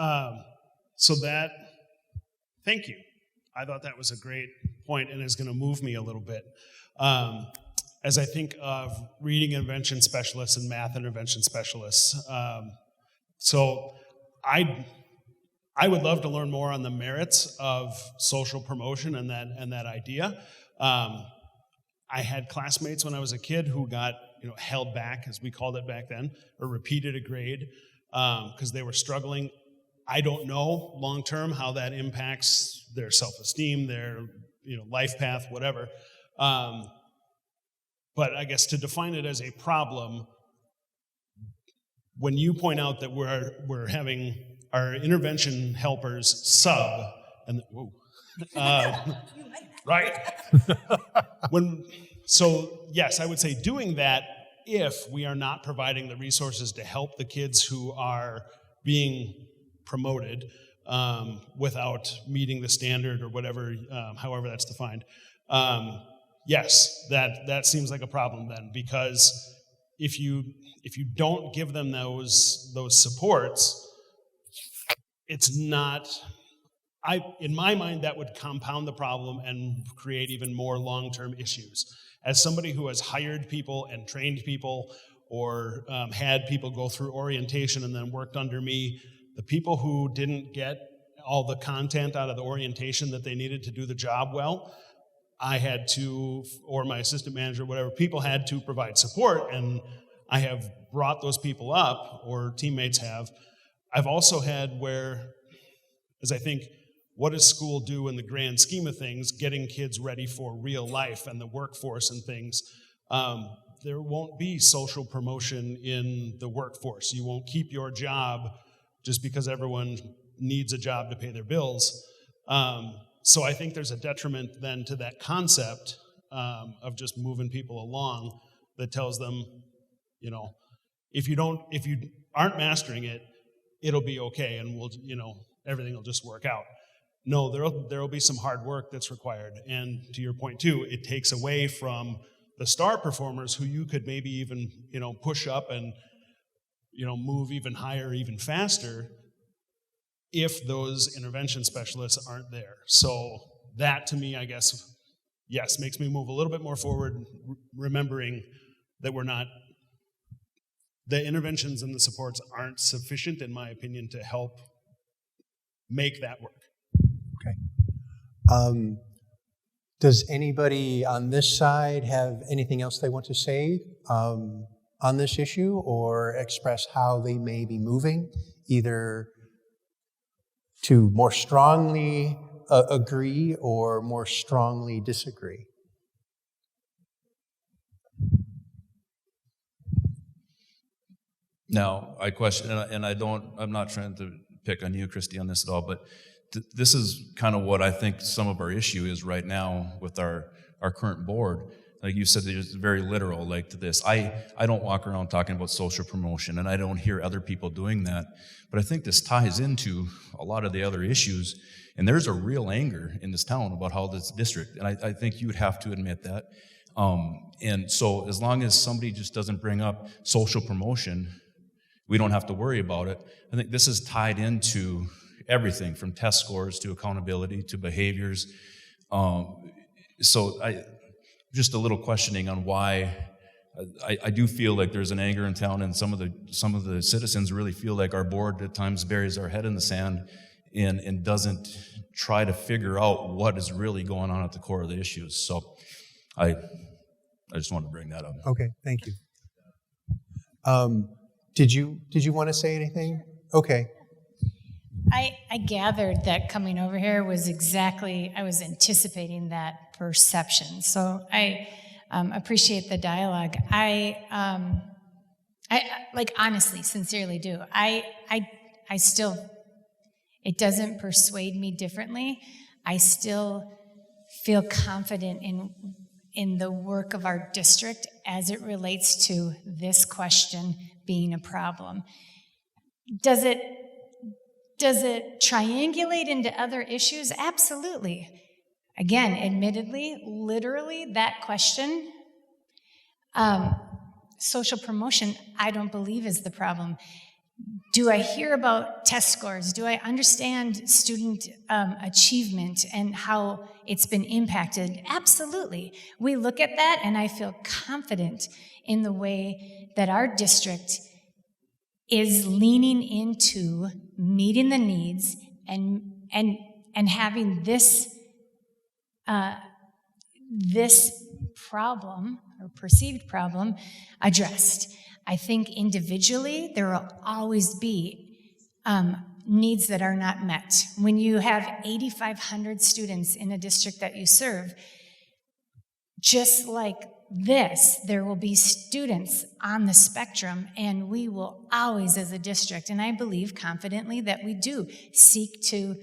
thank you. I thought that was a great point and is going to move me a little bit. As I think of reading intervention specialists and math intervention specialists, so I would love to learn more on the merits of social promotion and that idea. I had classmates when I was a kid who got held back, as we called it back then, or repeated a grade because they were struggling. I don't know long-term how that impacts their self-esteem, their life path, whatever. But I guess to define it as a problem, when you point out that we're having our intervention helpers sub, and right? So yes, I would say doing that if we are not providing the resources to help the kids who are being promoted without meeting the standard or whatever, however that's defined. Yes, that seems like a problem then, because if you don't give them those supports, it's not. In my mind, that would compound the problem and create even more long-term issues. As somebody who has hired people and trained people, or had people go through orientation and then worked under me, the people who didn't get all the content out of the orientation that they needed to do the job well, I had to, or my assistant manager, whatever, people had to provide support, and I have brought those people up, or teammates have. I've also had where, as I think, what does school do in the grand scheme of things, getting kids ready for real life and the workforce and things? There won't be social promotion in the workforce. You won't keep your job just because everyone needs a job to pay their bills. So I think there's a detriment then to that concept of just moving people along that tells them, if you aren't mastering it, it'll be okay, and everything will just work out. No, there'll be some hard work that's required. And to your point too, it takes away from the star performers who you could maybe even, push up and, move even higher, even faster if those intervention specialists aren't there. So that to me, I guess, yes, makes me move a little bit more forward, remembering that the interventions and the supports aren't sufficient, in my opinion, to help make that work. Okay. Does anybody on this side have anything else they want to say on this issue, or express how they may be moving, either to more strongly agree or more strongly disagree? Now, I question, and I'm not trying to pick on you, Christy, on this at all, but this is kind of what I think some of our issue is right now with our current board. Like you said, it's very literal, like to this. I don't walk around talking about social promotion, and I don't hear other people doing that. But I think this ties into a lot of the other issues, and there's a real anger in this town about how this district, and I think you would have to admit that. And so as long as somebody just doesn't bring up social promotion, we don't have to worry about it. I think this is tied into everything from test scores to accountability to behaviors. So just a little questioning on why I do feel like there's an anger in town, and some of the citizens really feel like our board at times buries our head in the sand and doesn't try to figure out what is really going on at the core of the issues. So I just wanted to bring that up. Okay, thank you. Did you want to say anything? Okay. I gathered that coming over here was exactly, I was anticipating that perception. So I appreciate the dialogue. I like honestly, sincerely do. I still, it doesn't persuade me differently. I still feel confident in the work of our district as it relates to this question being a problem. Does it triangulate into other issues? Absolutely. Again, admittedly, literally, that question, social promotion, I don't believe is the problem. Do I hear about test scores? Do I understand student achievement and how it's been impacted? Absolutely. We look at that, and I feel confident in the way that our district is leaning into meeting the needs and having this problem or perceived problem addressed. I think individually there will always be needs that are not met. When you have 8,500 students in a district that you serve, just like this, there will be students on the spectrum, and we will always, as a district, and I believe confidently that we do seek to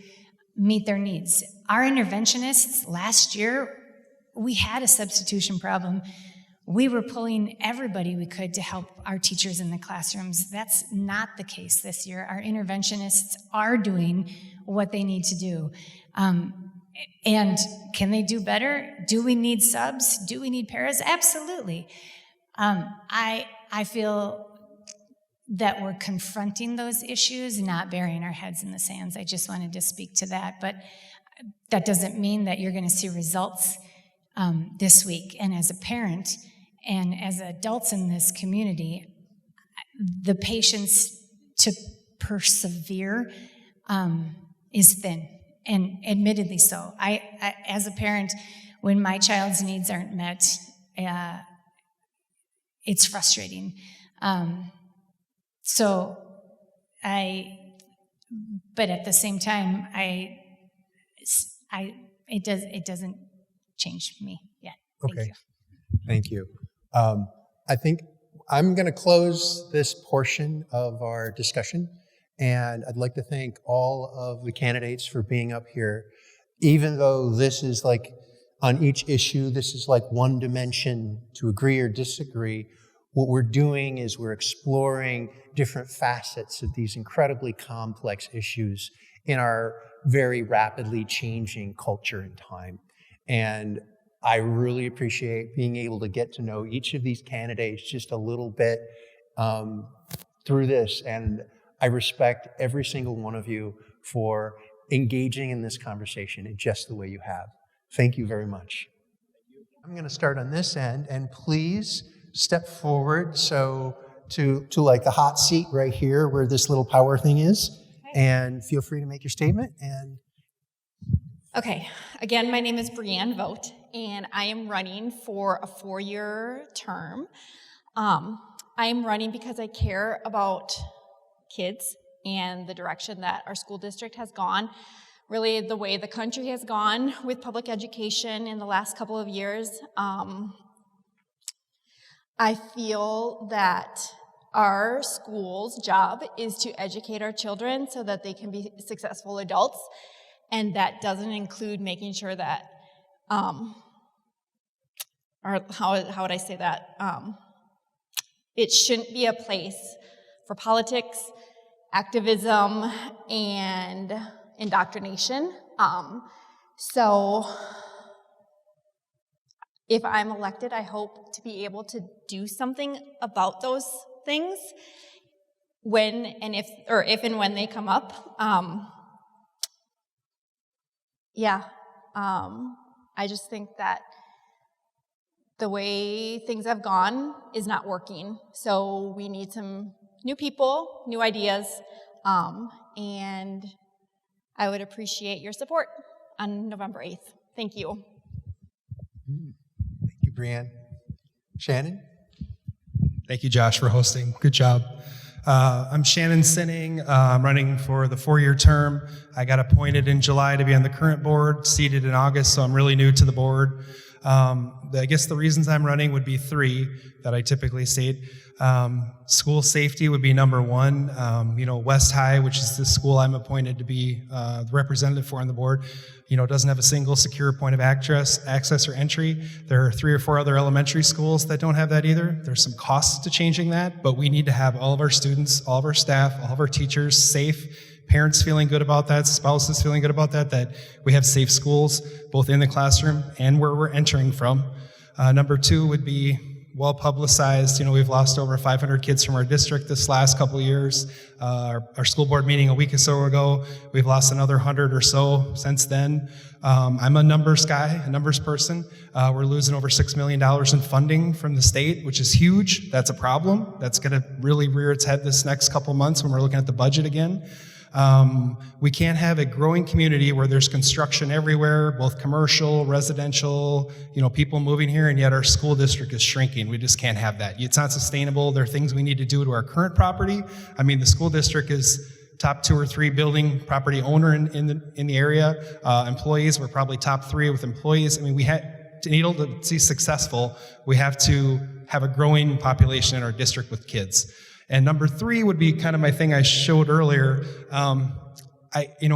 meet their needs. Our interventionists, last year, we had a substitution problem. We were pulling everybody we could to help our teachers in the classrooms. That's not the case this year. Our interventionists are doing what they need to do. And can they do better? Do we need subs? Do we need paras? Absolutely. I feel that we're confronting those issues, not burying our heads in the sands. I just wanted to speak to that. But that doesn't mean that you're going to see results this week. And as a parent and as adults in this community, the patience to persevere is thin. And admittedly so. I, as a parent, when my child's needs aren't met, it's frustrating. But at the same time, it doesn't change me yet. Okay. Thank you. I think I'm going to close this portion of our discussion. And I'd like to thank all of the candidates for being up here. Even though this is like, on each issue, this is like one dimension to agree or disagree, what we're doing is we're exploring different facets of these incredibly complex issues in our very rapidly changing culture and time. And I really appreciate being able to get to know each of these candidates just a little bit through this. And I respect every single one of you for engaging in this conversation in just the way you have. Thank you very much. I'm going to start on this end, and please step forward to like the hot seat right here where this little power thing is, and feel free to make your statement. And Okay, again, my name is Brianne Vogt, and I am running for a 4-year term. I am running because I care about kids and the direction that our school district has gone, really the way the country has gone with public education in the last couple of years. I feel that our school's job is to educate our children so that they can be successful adults, and that doesn't include making sure that, or how would I say that? It shouldn't be a place for politics, activism, and indoctrination. So if I'm elected, I hope to be able to do something about those things if and when they come up. I just think that the way things have gone is not working. So we need some new people, new ideas, and I would appreciate your support on November 8th. Thank you. Thank you, Brianne. Shannon? Thank you, Josh, for hosting. Good job. I'm Shannon Sinning. I'm running for the 4-year term. I got appointed in July to be on the current board, seated in August, so I'm really new to the board. I guess the reasons I'm running would be 3 that I typically state. School safety would be number 1. West High, which is the school I'm appointed to be the representative for on the board, doesn't have a single secure point of access or entry. There are 3 or 4 other elementary schools that don't have that either. There's some costs to changing that, but we need to have all of our students, all of our staff, all of our teachers safe, parents feeling good about that, spouses feeling good about that we have safe schools, both in the classroom and where we're entering from. Number 2 would be well publicized. We've lost over 500 kids from our district this last couple of years. Our school board meeting a week or so ago, we've lost another 100 or so since then. I'm a numbers guy, a numbers person. We're losing over $6 million in funding from the state, which is huge. That's a problem. That's going to really rear its head this next couple months when we're looking at the budget again. We can't have a growing community where there's construction everywhere, both commercial, residential, people moving here, and yet our school district is shrinking. We just can't have that. It's not sustainable. There are things we need to do to our current property. The school district is top 2 or 3 building property owner in the area. Employees, we're probably top 3 with employees. To be able to be successful, we have to have a growing population in our district with kids. And number 3 would be kind of my thing I showed earlier. We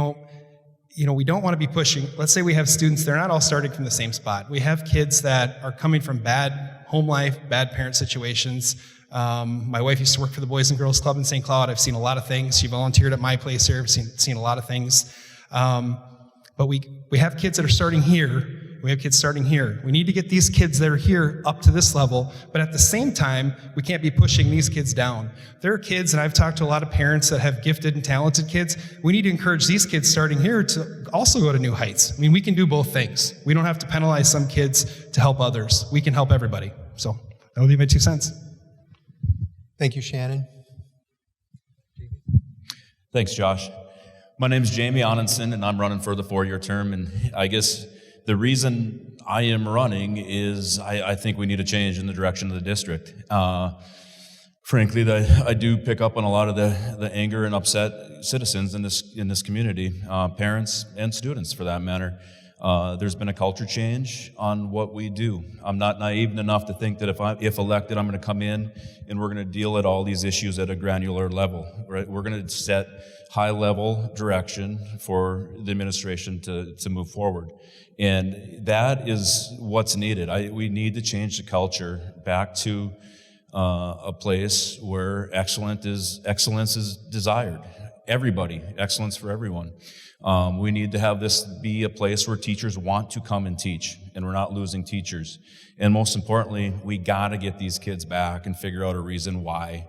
don't want to be pushing. Let's say we have students, they're not all starting from the same spot. We have kids that are coming from bad home life, bad parent situations. My wife used to work for the Boys and Girls Club in St. Cloud. I've seen a lot of things. She volunteered at my place here. I've seen a lot of things. But we have kids that are starting here. We have kids starting here. We need to get these kids that are here up to this level, but at the same time, we can't be pushing these kids down. There are kids, and I've talked to a lot of parents that have gifted and talented kids. We need to encourage these kids starting here to also go to new heights. We can do both things. We don't have to penalize some kids to help others. We can help everybody. So that would be my 2 cents. Thank you, Shannon. Thanks, Josh. My name is Jamie Onenson, and I'm running for the 4-year term, and I guess the reason I am running is I think we need a change in the direction of the district. Frankly, I do pick up on a lot of the anger and upset citizens in this community, parents and students for that matter. There's been a culture change on what we do. I'm not naive enough to think that if elected, I'm going to come in and we're going to deal at all these issues at a granular level. Right? We're going to set high-level direction for the administration to move forward. And that is what's needed. We need to change the culture back to a place where excellence is desired. Everybody, excellence for everyone. We need to have this be a place where teachers want to come and teach, and we're not losing teachers. And most importantly, we got to get these kids back and figure out a reason why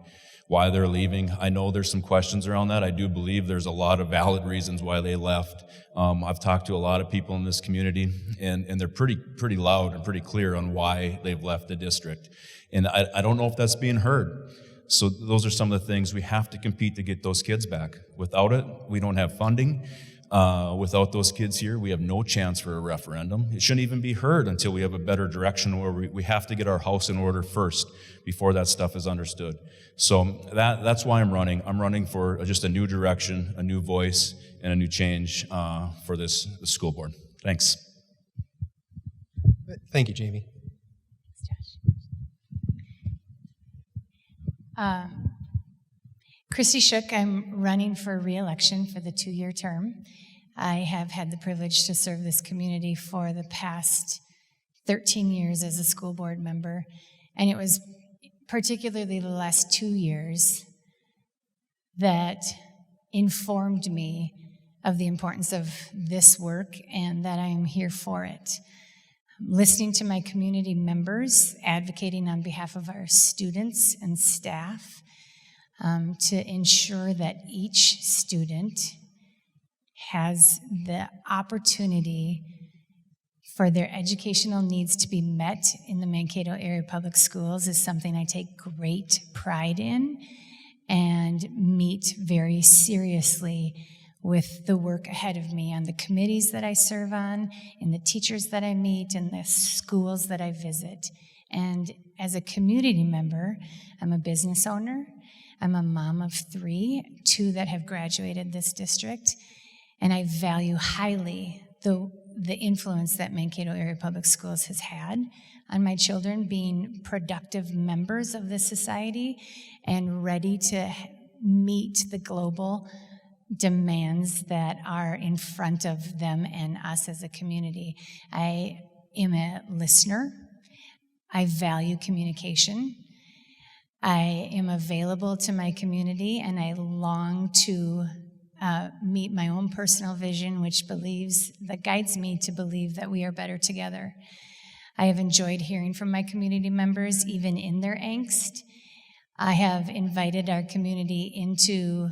they're leaving. I know there's some questions around that. I do believe there's a lot of valid reasons why they left. I've talked to a lot of people in this community, and they're pretty loud and pretty clear on why they've left the district. And I don't know if that's being heard. So those are some of the things we have to compete to get those kids back. Without it, we don't have funding. Without those kids here, we have no chance for a referendum. It shouldn't even be heard until we have a better direction where we have to get our house in order first before that stuff is understood. So that's why I'm running. I'm running for just a new direction, a new voice, and a new change for this school board. Thanks. Thank you, Jamie. Christy Shook, I'm running for re-election for the 2-year term. I have had the privilege to serve this community for the past 13 years as a school board member, and it was particularly the last 2 years that informed me of the importance of this work and that I am here for it. Listening to my community members, advocating on behalf of our students and staff, to ensure that each student has the opportunity for their educational needs to be met in the Mankato area public schools is something I take great pride in and meet very seriously with the work ahead of me on the committees that I serve on, in the teachers that I meet, in the schools that I visit. And as a community member, I'm a business owner, I'm a mom of 3, 2 that have graduated this district, and I value highly the influence that Mankato Area Public Schools has had on my children being productive members of this society and ready to meet the global demands that are in front of them and us as a community. I am a listener. I value communication. I am available to my community, and I long to meet my own personal vision, that guides me to believe that we are better together. I have enjoyed hearing from my community members, even in their angst. I have invited our community in to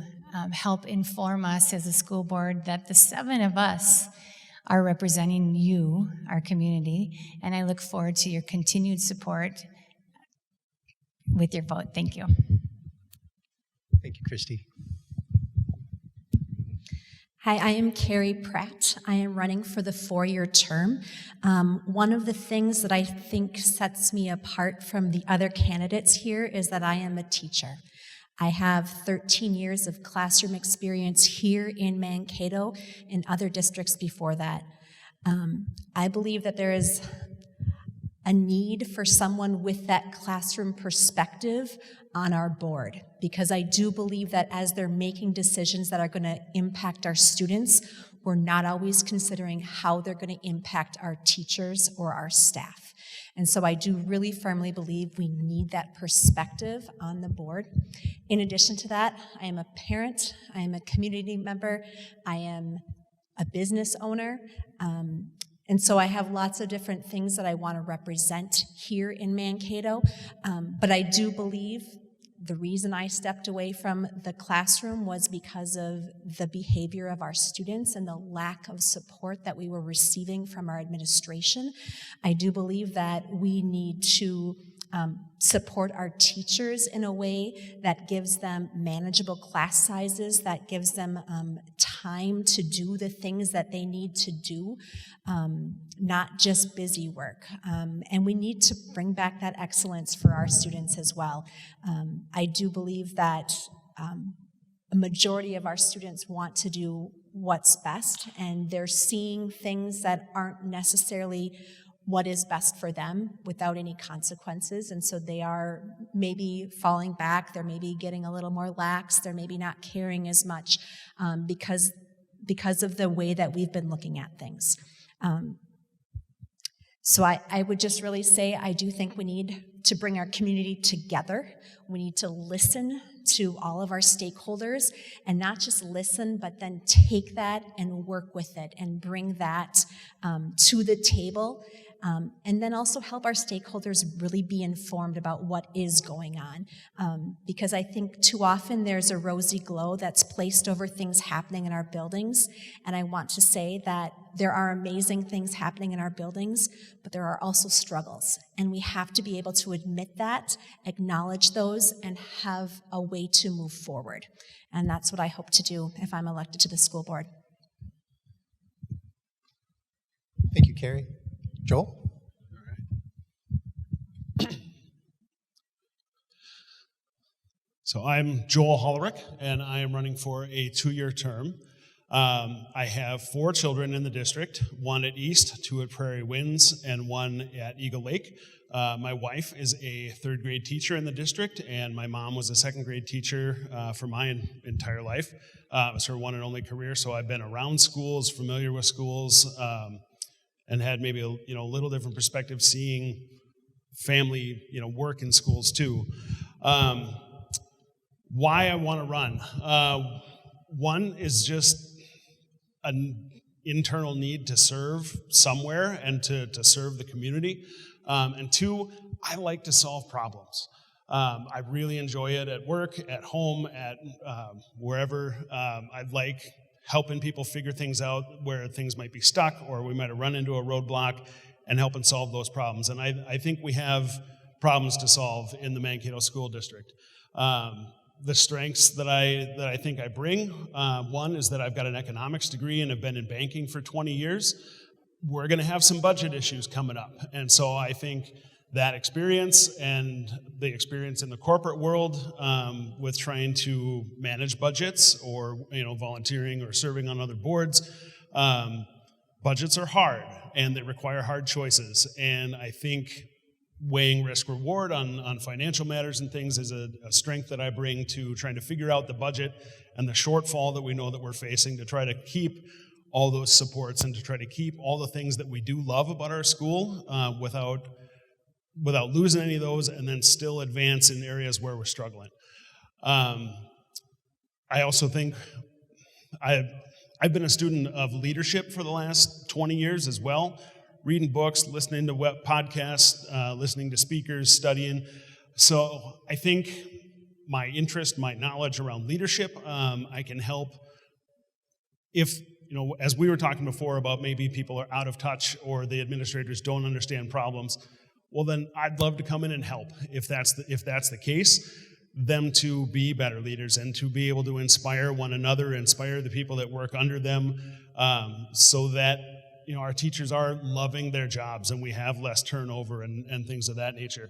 help inform us as a school board that the 7 of us are representing you, our community, and I look forward to your continued support with your vote. Thank you. Thank you, Christy. Hi, I am Carrie Pratt. I am running for the 4-year term. One of the things that I think sets me apart from the other candidates here is that I am a teacher. I have 13 years of classroom experience here in Mankato and other districts before that. I believe that there is a need for someone with that classroom perspective on our board, because I do believe that as they're making decisions that are going to impact our students, we're not always considering how they're going to impact our teachers or our staff. And so I do really firmly believe we need that perspective on the board. In addition to that, I am a parent, I am a community member, I am a business owner, and so I have lots of different things that I want to represent here in Mankato, but I do believe the reason I stepped away from the classroom was because of the behavior of our students and the lack of support that we were receiving from our administration. I do believe that we need to support our teachers in a way that gives them manageable class sizes, that gives them time to do the things that they need to do, not just busy work. And we need to bring back that excellence for our students as well. I do believe that a majority of our students want to do what's best, and they're seeing things that aren't necessarily what is best for them without any consequences, and so they are maybe falling back, they're maybe getting a little more lax, they're maybe not caring as much because of the way that we've been looking at things. So I would just really say I do think we need to bring our community together. We need to listen to all of our stakeholders, and not just listen, but then take that and work with it and bring that to the table. And then also help our stakeholders really be informed about what is going on. Because I think too often there's a rosy glow that's placed over things happening in our buildings. And I want to say that there are amazing things happening in our buildings, but there are also struggles. And we have to be able to admit that, acknowledge those, and have a way to move forward. And that's what I hope to do if I'm elected to the school board. Thank you, Carrie. Joel? So I'm Joel Hollerick, and I am running for a 2-year term. I have 4 children in the district, 1 at East, 2 at Prairie Winds, and 1 at Eagle Lake. My wife is a 3rd grade teacher in the district, and my mom was a 2nd grade teacher for my entire life. It was her one and only career, so I've been around schools, familiar with schools, and had maybe a little different perspective seeing family work in schools too. Why I want to run? One is just an internal need to serve somewhere and to serve the community. And 2, I like to solve problems. I really enjoy it at work, at home, at wherever. I like helping people figure things out where things might be stuck or we might have run into a roadblock, and helping solve those problems. And I think we have problems to solve in the Mankato School District. The strengths that I think I bring, one is that I've got an economics degree and have been in banking for 20 years. We're going to have some budget issues coming up. And so I think that experience and the experience in the corporate world with trying to manage budgets or volunteering or serving on other boards, budgets are hard and they require hard choices. And I think weighing risk reward on financial matters and things is a strength that I bring to trying to figure out the budget and the shortfall that we know that we're facing, to try to keep all those supports and to try to keep all the things that we do love about our school without losing any of those, and then still advance in areas where we're struggling. I also think I've been a student of leadership for the last 20 years as well, reading books, listening to web podcasts, listening to speakers, studying. So I think my interest, my knowledge around leadership, I can help if, as we were talking before about maybe people are out of touch or the administrators don't understand problems, well then I'd love to come in and help if that's the case, them to be better leaders and to be able to inspire one another, inspire the people that work under them, so that our teachers are loving their jobs and we have less turnover and things of that nature.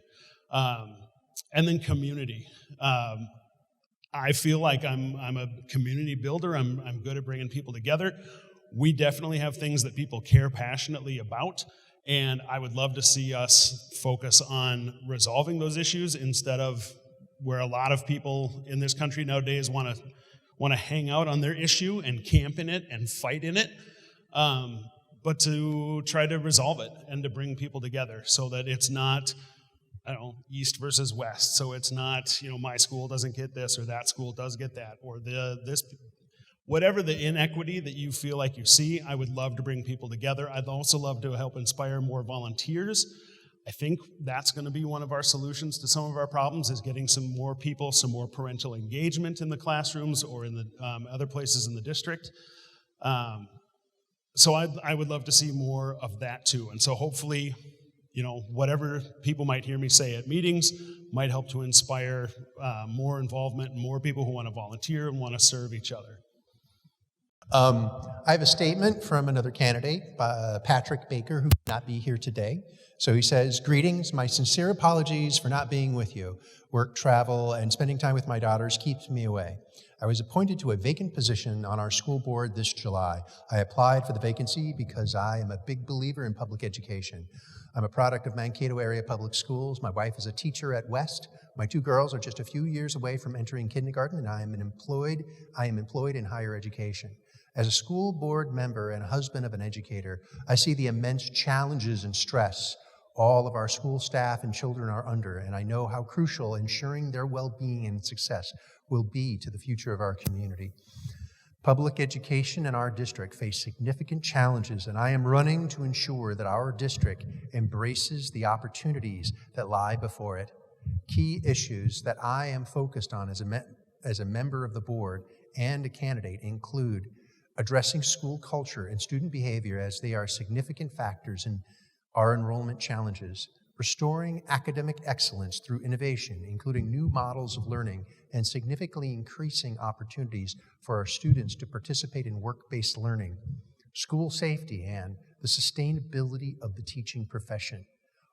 And then community. I feel like I'm a community builder. I'm good at bringing people together. We definitely have things that people care passionately about, and I would love to see us focus on resolving those issues instead of where a lot of people in this country nowadays want to hang out on their issue and camp in it and fight in it. But to try to resolve it and to bring people together so that it's not, east versus west. So it's not, my school doesn't get this or that school does get that, or this, whatever the inequity that you feel like you see, I would love to bring people together. I'd also love to help inspire more volunteers. I think that's going to be one of our solutions to some of our problems, is getting some more people, some more parental engagement in the classrooms or in the other places in the district. So I would love to see more of that too. And so hopefully, whatever people might hear me say at meetings might help to inspire more involvement and more people who want to volunteer and want to serve each other. I have a statement from another candidate, Patrick Baker, who could not be here today. So he says, "Greetings, my sincere apologies for not being with you. Work, travel, and spending time with my daughters keeps me away. I was appointed to a vacant position on our school board this July. I applied for the vacancy because I am a big believer in public education. I'm a product of Mankato area public schools. My wife is a teacher at West. My two girls are just a few years away from entering kindergarten, and I am employed in higher education. As a school board member and husband of an educator, I see the immense challenges and stress all of our school staff and children are under, and I know how crucial ensuring their well-being and success will be to the future of our community. Public education in our district face significant challenges, and I am running to ensure that our district embraces the opportunities that lie before it. Key issues that I am focused on as a member of the board and a candidate include addressing school culture and student behavior, as they are significant factors in our enrollment challenges, restoring academic excellence through innovation, including new models of learning, and significantly increasing opportunities for our students to participate in work-based learning, school safety, and the sustainability of the teaching profession.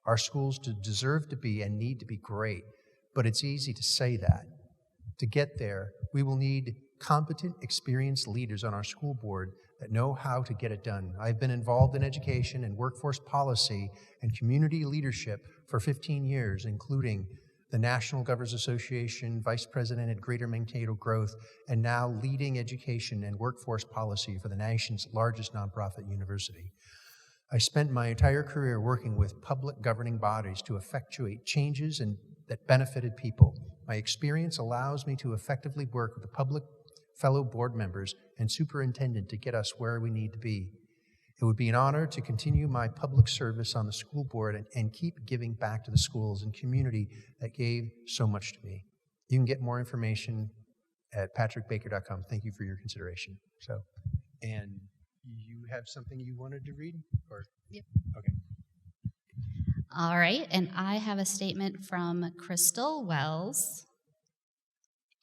Our schools deserve to be and need to be great, but it's easy to say that. To get there, we will need competent, experienced leaders on our school board that know how to get it done. I've been involved in education and workforce policy and community leadership for 15 years, including the National Governors Association, Vice President at Greater Mankato Growth, and now leading education and workforce policy for the nation's largest nonprofit university. I spent my entire career working with public governing bodies to effectuate changes that benefited people. My experience allows me to effectively work with the public, fellow board members, and superintendent to get us where we need to be. It would be an honor to continue my public service on the school board and keep giving back to the schools and community that gave so much to me. You can get more information at patrickbaker.com. Thank you for your consideration. So. And you have something you wanted to read? Or Yep. Okay. All right, and I have a statement from Crystal Wells,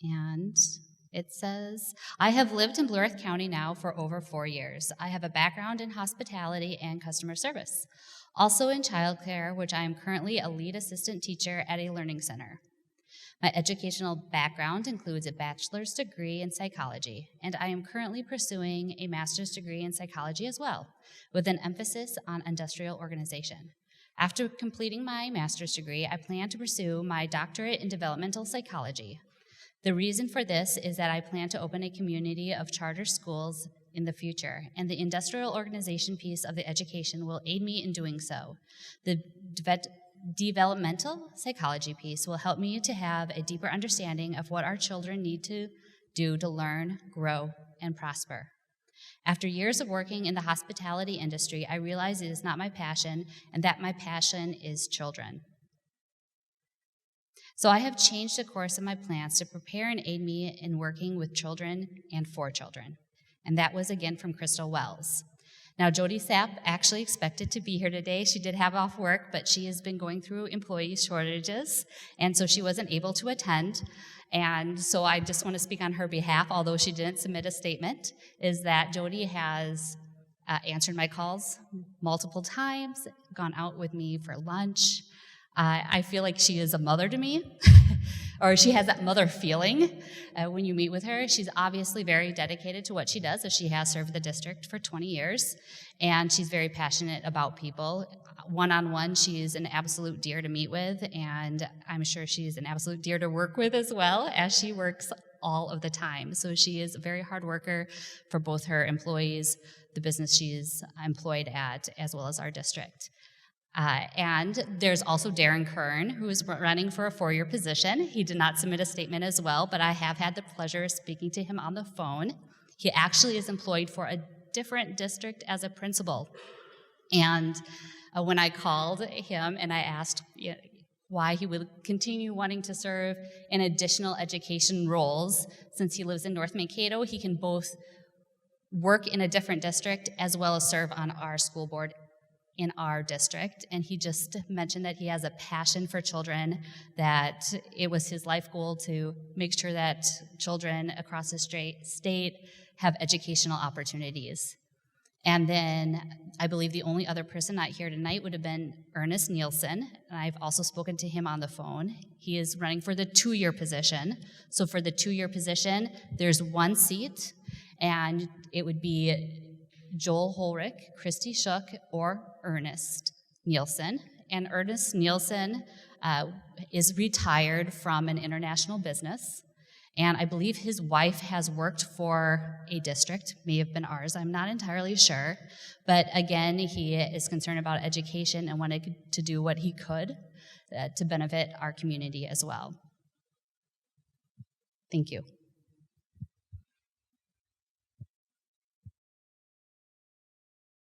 and it says, I have lived in Blue Earth County now for over 4 years. I have a background in hospitality and customer service, also in childcare, which I am currently a lead assistant teacher at a learning center. My educational background includes a bachelor's degree in psychology, and I am currently pursuing a master's degree in psychology as well, with an emphasis on industrial organization. After completing my master's degree, I plan to pursue my doctorate in developmental psychology. The reason for this is that I plan to open a community of charter schools in the future, and the industrial organization piece of the education will aid me in doing so. The developmental psychology piece will help me to have a deeper understanding of what our children need to do to learn, grow, and prosper. After years of working in the hospitality industry, I realize it is not my passion, and that my passion is children. So I have changed the course of my plans to prepare and aid me in working with children and for children. And that was again from Crystal Wells. Now, Jody Sapp actually expected to be here today. She did have off work, but she has been going through employee shortages, and so she wasn't able to attend. And so I just want to speak on her behalf, although she didn't submit a statement, is that Jody has answered my calls multiple times, gone out with me for lunch. I feel like she is a mother to me, or she has that mother feeling when you meet with her. She's obviously very dedicated to what she does, as she has served the district for 20 years, and she's very passionate about people. One-on-one, she's an absolute dear to meet with, and I'm sure she's an absolute dear to work with as well, as she works all of the time. So she is a very hard worker for both her employees, the business she's employed at, as well as our district. And there's also Darren Kern, who is running for a 4-year position. He did not submit a statement as well, but I have had the pleasure of speaking to him on the phone. He actually is employed for a different district as a principal. And when I called him and I asked why he would continue wanting to serve in additional education roles, since he lives in North Mankato, he can both work in a different district as well as serve on our school board in our district. And he just mentioned that he has a passion for children, that it was his life goal to make sure that children across the state have educational opportunities. And then I believe the only other person not here tonight would have been Ernest Nielsen, and I've also spoken to him on the phone. He is running for the 2-year position. So for the 2-year position, there's 1 seat, and it would be Joel Holrick, Christy Shook, or Ernest Nielsen. And Ernest Nielsen is retired from an international business, and I believe his wife has worked for a district, may have been ours, I'm not entirely sure. But again, he is concerned about education and wanted to do what he could to benefit our community as well. Thank you.